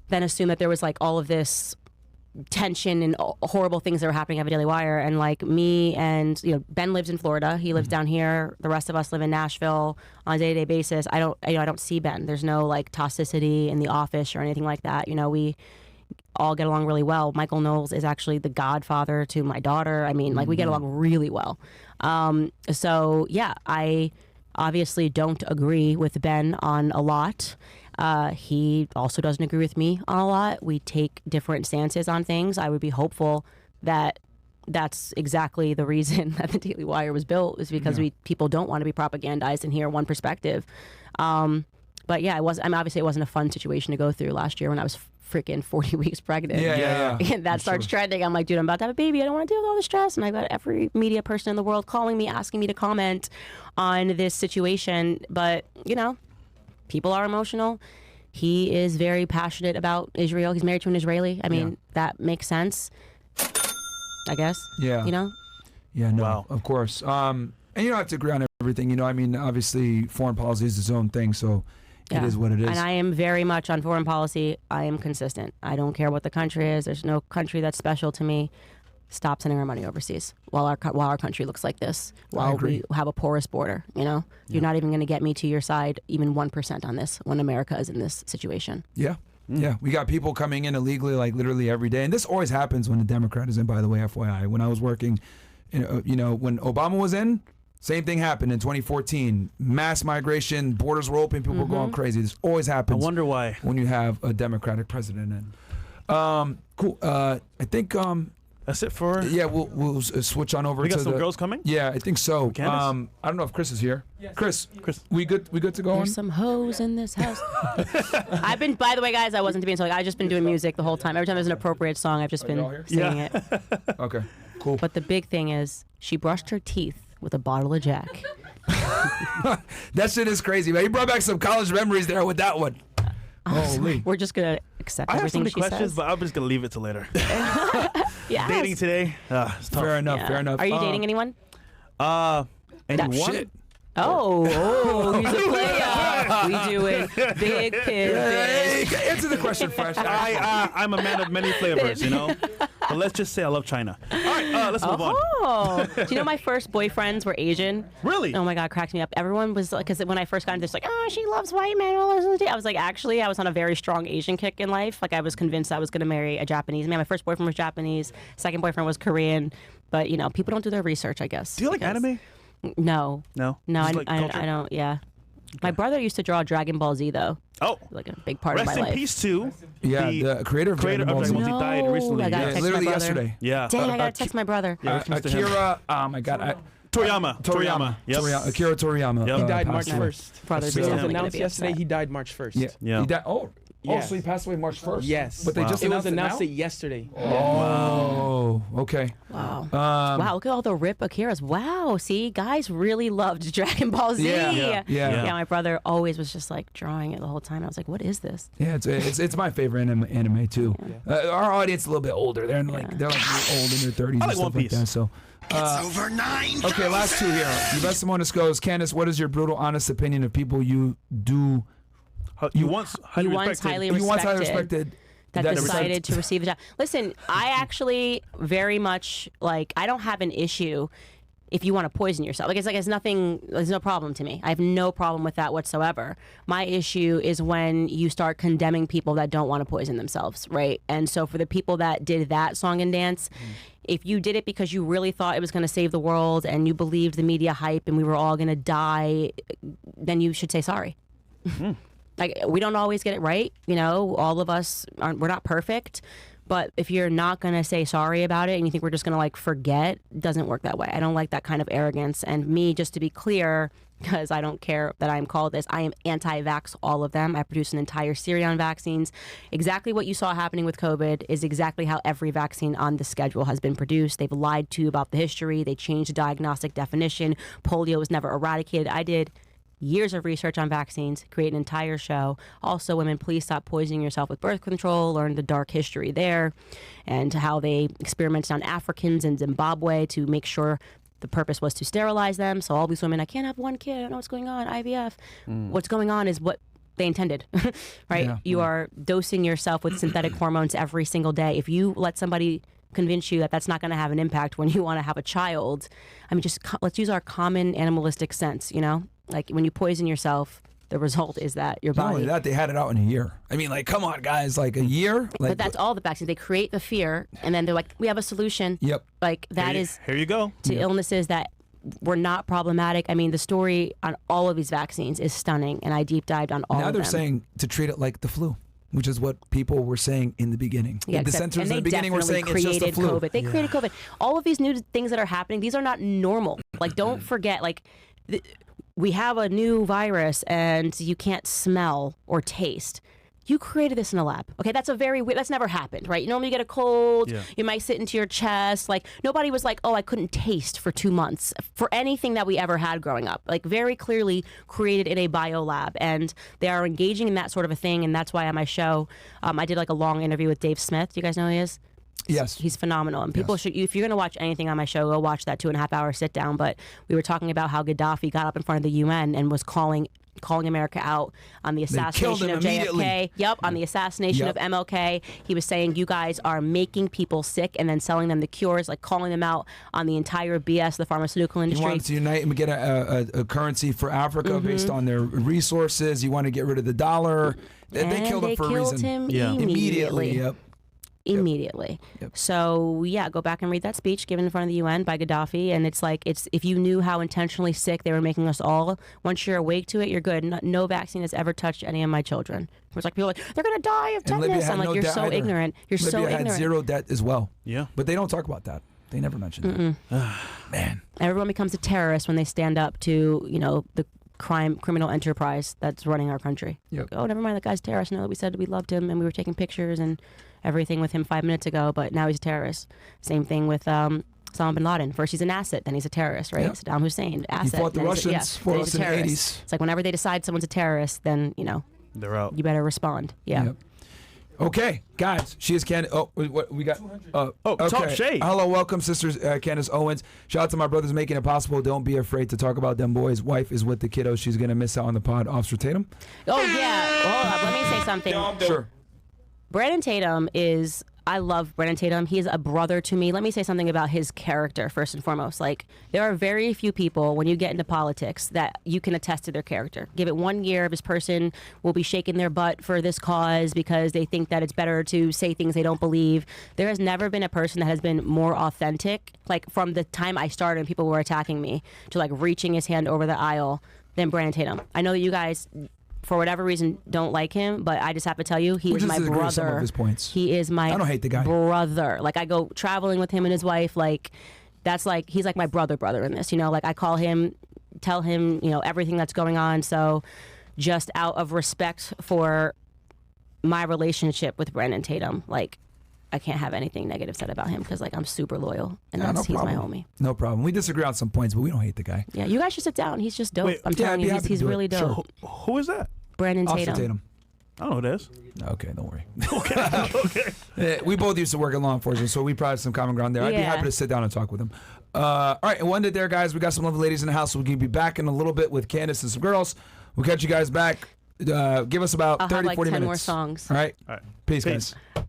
Speaker 3: then assume that there was, like, all of this tension and horrible things that were happening at the Daily Wire. And, like, me and, Ben lives in Florida. He lives down here. The rest of us live in Nashville on a day-to-day basis. I don't see Ben. There's no, like, toxicity in the office or anything like that. We all get along really well. Michael Knowles is actually the godfather to my daughter. I mean, like, we get along really well. So yeah, I obviously don't agree with Ben on a lot. He also doesn't agree with me on a lot. We take different stances on things. I would be hopeful that that's exactly the reason that the Daily Wire was built, is because people don't want to be propagandized and hear one perspective. But yeah, it wasn't a fun situation to go through last year when I was freaking 40 weeks pregnant.
Speaker 1: Yeah.
Speaker 3: And that starts trending. I'm like, dude, I'm about to have a baby. I don't want to deal with all the stress. And I got every media person in the world calling me, asking me to comment on this situation. But, people are emotional. He is very passionate about Israel. He's married to an Israeli. I mean, that makes sense, I guess.
Speaker 1: Yeah. Yeah, no, wow. Of course. And you don't have to agree on everything. I mean, obviously, foreign policy is its own thing, so it is what it is.
Speaker 3: And I am very much on foreign policy. I am consistent. I don't care what the country is. There's no country that's special to me. Stop sending our money overseas while our country looks like this, while we have a porous border. You're not even going to get me to your side even 1% on this when America is in this situation.
Speaker 1: Yeah. Yeah, we got people coming in illegally, like literally every day, and this always happens when the Democrat is in. By the way, FYI, when I was working, when Obama was in, same thing happened in 2014. Mass migration, borders were open, people were going crazy. This always happens.
Speaker 2: I wonder why
Speaker 1: when you have a Democratic president in. Cool. I think.
Speaker 2: That's it for.
Speaker 1: Yeah, we'll switch on over.
Speaker 2: We got
Speaker 1: to
Speaker 2: some
Speaker 1: the,
Speaker 2: girls coming.
Speaker 1: Yeah, I think so.
Speaker 2: Candace?
Speaker 1: I don't know if Chris is here.
Speaker 4: Yes.
Speaker 1: Chris,
Speaker 4: Yes.
Speaker 1: we good to go on?
Speaker 3: There's some hoes in this house. I've been, by the way, guys, I wasn't being so. I've just been doing music the whole time. Every time there's an appropriate song, I've just
Speaker 1: y'all
Speaker 3: been
Speaker 1: here?
Speaker 3: singing it.
Speaker 1: Okay, cool.
Speaker 3: But the big thing is, she brushed her teeth with a bottle of Jack.
Speaker 1: That shit is crazy, man. You brought back some college memories there with that one. Holy.
Speaker 3: We're just gonna accept
Speaker 2: I have so
Speaker 3: everything
Speaker 2: many
Speaker 3: she
Speaker 2: questions,
Speaker 3: says.
Speaker 2: but I'm just gonna leave it to later.
Speaker 3: Yeah.
Speaker 2: Dating today, it's tough.
Speaker 1: Fair enough.
Speaker 3: Yeah.
Speaker 1: Fair enough.
Speaker 3: Are you dating anyone?
Speaker 2: Anyone?
Speaker 1: Shit.
Speaker 3: Oh, he's a player. We doing big
Speaker 1: Hey,
Speaker 3: pivot.
Speaker 1: answer the question, Fresh.
Speaker 2: I'm a man of many flavors, you know. But let's just say I love China. All right, let's move on.
Speaker 3: Oh, do you know my first boyfriends were Asian?
Speaker 2: Really?
Speaker 3: Oh my God, cracked me up. Everyone was like, because when I first got into this, like, oh, she loves white men. I was like, actually, I was on a very strong Asian kick in life. Like, I was convinced I was going to marry a Japanese man. My first boyfriend was Japanese. Second boyfriend was Korean. But, people don't do their research, I guess.
Speaker 2: Do you like anime?
Speaker 3: No.
Speaker 2: No.
Speaker 3: No,
Speaker 2: Just
Speaker 3: I
Speaker 2: like culture?
Speaker 3: don't, yeah. My brother used to draw Dragon Ball Z, though.
Speaker 2: Oh.
Speaker 3: Like a big part of
Speaker 2: Rest
Speaker 3: my
Speaker 2: in
Speaker 3: life.
Speaker 2: peace to
Speaker 1: Yeah, the creator of Dragon Ball Z.
Speaker 2: He died
Speaker 3: No,
Speaker 2: recently.
Speaker 3: I gotta
Speaker 1: Yeah,
Speaker 3: text
Speaker 1: literally
Speaker 3: my brother.
Speaker 1: yesterday.
Speaker 2: Yeah.
Speaker 3: Dang, I gotta text my brother.
Speaker 2: Yeah, rest in peace to him.
Speaker 1: Akira, oh my God.
Speaker 2: Toriyama. Yep.
Speaker 1: Akira Toriyama.
Speaker 2: Yep.
Speaker 4: He died
Speaker 1: passed
Speaker 4: March
Speaker 1: away.
Speaker 4: 1st.
Speaker 3: Brother's
Speaker 4: It was
Speaker 3: definitely gonna
Speaker 4: announced
Speaker 3: be
Speaker 4: yesterday
Speaker 3: upset.
Speaker 4: he died March 1st.
Speaker 1: Yeah.
Speaker 2: Yeah.
Speaker 1: He died. Oh,
Speaker 4: Yeah.
Speaker 1: so he passed away March 1st.
Speaker 4: Yes.
Speaker 1: But they
Speaker 2: Wow.
Speaker 1: just
Speaker 4: It was
Speaker 1: announced
Speaker 4: announced
Speaker 1: it
Speaker 4: it yesterday.
Speaker 1: now? Oh, okay.
Speaker 3: Wow. Wow, look at all the Rip Akiras. Wow, see, guys really loved Dragon Ball Z.
Speaker 1: Yeah.
Speaker 3: Yeah, my brother always was just like drawing it the whole time. I was like, what is this?
Speaker 1: Yeah, it's my favorite anime too. Our audience is a little bit older. They're like old in their 30s
Speaker 2: I
Speaker 1: and
Speaker 2: like
Speaker 1: stuff
Speaker 2: One
Speaker 1: like
Speaker 2: Piece.
Speaker 1: that. So.
Speaker 5: It's over 9.
Speaker 1: Okay, last two here. The best one this goes. Candace, what is your brutal, honest opinion of people you
Speaker 2: once highly respected.
Speaker 1: you once highly respected
Speaker 3: that
Speaker 1: that
Speaker 3: decided to receive a job? Listen, I actually very much I don't have an issue if you want to poison yourself. It's nothing, there's no problem to me. I have no problem with that whatsoever. My issue is when you start condemning people that don't want to poison themselves, right? And so for the people that did that song and dance, if you did it because you really thought it was going to save the world and you believed the media hype and we were all going to die, then you should say sorry. Like, we don't always get it right, all of us we're not perfect. But if you're not going to say sorry about it and you think we're just going to forget, it doesn't work that way. I don't like that kind of arrogance. And me, just to be clear, because I don't care that I'm called this, I am anti-vax, all of them. I produced an entire series on vaccines. Exactly what you saw happening with COVID is exactly how every vaccine on the schedule has been produced. They've lied to you about the history. They changed the diagnostic definition. Polio was never eradicated. I did years of research on vaccines, create an entire show. Also, women, please stop poisoning yourself with birth control. Learn the dark history there and how they experimented on Africans in Zimbabwe to make sure the purpose was to sterilize them. So all these women, I can't have one kid. I don't know what's going on. IVF. What's going on is what they intended, right?
Speaker 1: Yeah.
Speaker 3: You are dosing yourself with synthetic hormones every single day. If you let somebody convince you that that's not going to have an impact when you want to have a child, let's use our common animalistic sense, Like, when you poison yourself, the result is that your
Speaker 1: Not
Speaker 3: body.
Speaker 1: only that, they had it out in a year. I mean, come on, guys, a year.
Speaker 3: But that's all the vaccines. They create the fear, and then they're like, we have a solution.
Speaker 1: Yep.
Speaker 2: Here you go.
Speaker 3: To illnesses that were not problematic. I mean, the story on all of these vaccines is stunning, and I deep dived on all
Speaker 1: now
Speaker 3: of
Speaker 1: they're
Speaker 3: them.
Speaker 1: saying to treat it like the flu, which is what people were saying in the beginning.
Speaker 3: Yeah,
Speaker 1: the
Speaker 3: except-
Speaker 1: dissenters
Speaker 3: and
Speaker 1: in
Speaker 3: they
Speaker 1: the beginning were saying
Speaker 3: definitely
Speaker 1: it's just the
Speaker 3: created
Speaker 1: flu.
Speaker 3: COVID. They created COVID. All of these new things that are happening, these are not normal. Don't forget, we have a new virus and you can't smell or taste. You created this in a lab. Okay, that's that's never happened, right? You normally get a cold, you might sit into your chest. Nobody was like, oh, I couldn't taste for 2 months for anything that we ever had growing up. Very clearly created in a bio lab. And they are engaging in that sort of a thing. And that's why on my show, I did a long interview with Dave Smith. Do you guys know who he is?
Speaker 1: Yes.
Speaker 3: He's phenomenal. And people should, if you're going to watch anything on my show, go watch that 2.5 hour sit down. But we were talking about how Gaddafi got up in front of the UN and was calling calling America out on the assassination
Speaker 1: him
Speaker 3: of JFK.
Speaker 1: immediately.
Speaker 3: Yep, on the assassination
Speaker 1: Yep.
Speaker 3: of MLK. He was saying you guys are making people sick and then selling them the cures, like calling them out on the entire BS, the pharmaceutical
Speaker 1: You
Speaker 3: industry.
Speaker 1: wanted to unite and get a currency for Africa based on their resources. You want to get rid of the dollar. They
Speaker 3: and
Speaker 1: killed him for a reason.
Speaker 3: him
Speaker 2: Yeah.
Speaker 3: immediately.
Speaker 1: Yep.
Speaker 3: Immediately.
Speaker 1: Yep.
Speaker 3: So yeah, go back and read that speech given in front of the UN by Gaddafi, and it's like if you knew how intentionally sick they were making us all, once you're awake to it, you're good. No vaccine has ever touched any of my children. It's like people are like they're gonna die of
Speaker 1: And Libya
Speaker 3: tetanus.
Speaker 1: had
Speaker 3: I'm like,
Speaker 1: no
Speaker 3: you're
Speaker 1: debt
Speaker 3: so
Speaker 1: either.
Speaker 3: ignorant. You're
Speaker 1: Libya
Speaker 3: so
Speaker 1: had
Speaker 3: ignorant.
Speaker 1: zero debt as well.
Speaker 2: Yeah.
Speaker 1: But they don't talk about that. They never mention that. Man.
Speaker 3: Everyone becomes a terrorist when they stand up to the criminal enterprise that's running our country.
Speaker 1: Yep.
Speaker 3: Like, oh, never mind, that guy's a terrorist. No, we said we loved him and we were taking pictures and everything with him 5 minutes ago, but now he's a terrorist. Same thing with Osama bin Laden. First he's an asset, then he's a terrorist, right?
Speaker 1: Yep.
Speaker 3: Saddam Hussein, asset.
Speaker 1: He fought the
Speaker 3: then
Speaker 1: Russians for
Speaker 3: then
Speaker 1: us
Speaker 3: he's
Speaker 1: in
Speaker 3: a
Speaker 1: the
Speaker 3: terrorist.
Speaker 1: 80s.
Speaker 3: It's like whenever they decide someone's a terrorist, then
Speaker 2: They're out.
Speaker 3: you better respond. Yeah.
Speaker 1: Yep. Okay, guys, she is Candace. Oh, what we got?
Speaker 2: Talk shade.
Speaker 1: Hello, welcome, sisters. Candace Owens. Shout out to my brothers making it possible. Don't be afraid to talk about them boys. Wife is with the kiddos. She's gonna miss out on the pod. Officer Tatum.
Speaker 3: Oh yeah. Hold up. Let me say something.
Speaker 1: Sure.
Speaker 3: Brandon Tatum is, I love Brandon Tatum. He's a brother to me. Let me say something about his character first and foremost. Like, there are very few people when you get into politics that you can attest to their character. Give it 1 year, this person will be shaking their butt for this cause because they think that it's better to say things they don't believe. There has never been a person that has been more authentic, like from the time I started and people were attacking me, to like reaching his hand over the aisle, than Brandon Tatum. I know that you guys, for whatever reason, don't like him, but I just have to tell you, he
Speaker 1: We
Speaker 3: is
Speaker 1: just
Speaker 3: my
Speaker 1: disagree with some
Speaker 3: brother.
Speaker 1: of his points.
Speaker 3: He is my
Speaker 1: I don't hate the guy.
Speaker 3: brother. Like, I go traveling with him and his wife. Like, that's like, he's like my brother in this, like I call him, tell him, everything that's going on. So just out of respect for my relationship with Brandon Tatum, like, I can't have anything negative said about him because like I'm super loyal and
Speaker 1: Yeah,
Speaker 3: he's my
Speaker 1: problem.
Speaker 3: homie.
Speaker 1: No problem. We disagree on some points, but we don't hate the guy.
Speaker 3: Yeah, you guys should sit down. He's just dope.
Speaker 2: Wait,
Speaker 3: I'm
Speaker 1: yeah,
Speaker 3: telling
Speaker 1: I'd be
Speaker 3: you,
Speaker 1: happy to
Speaker 3: he's
Speaker 1: do it.
Speaker 3: really dope.
Speaker 1: Sure.
Speaker 2: Who is that?
Speaker 3: Brandon
Speaker 1: Officer
Speaker 3: Tatum.
Speaker 1: Tatum.
Speaker 2: I don't know who it is.
Speaker 1: Okay, don't worry.
Speaker 2: Okay.
Speaker 1: We both used to work in law enforcement, so we probably have some common ground there. I'd be
Speaker 3: Yeah.
Speaker 1: happy to sit down and talk with him. All right, and one day there, guys, we got some lovely ladies in the house, so we're going to be back in a little bit with Candace and some girls. We'll catch you guys back. Give us about
Speaker 3: I'll
Speaker 1: 30,
Speaker 3: have like
Speaker 1: 40
Speaker 3: 10
Speaker 1: minutes.
Speaker 3: more songs.
Speaker 1: All right?
Speaker 2: All right.
Speaker 1: Peace,
Speaker 2: Peace.
Speaker 1: guys.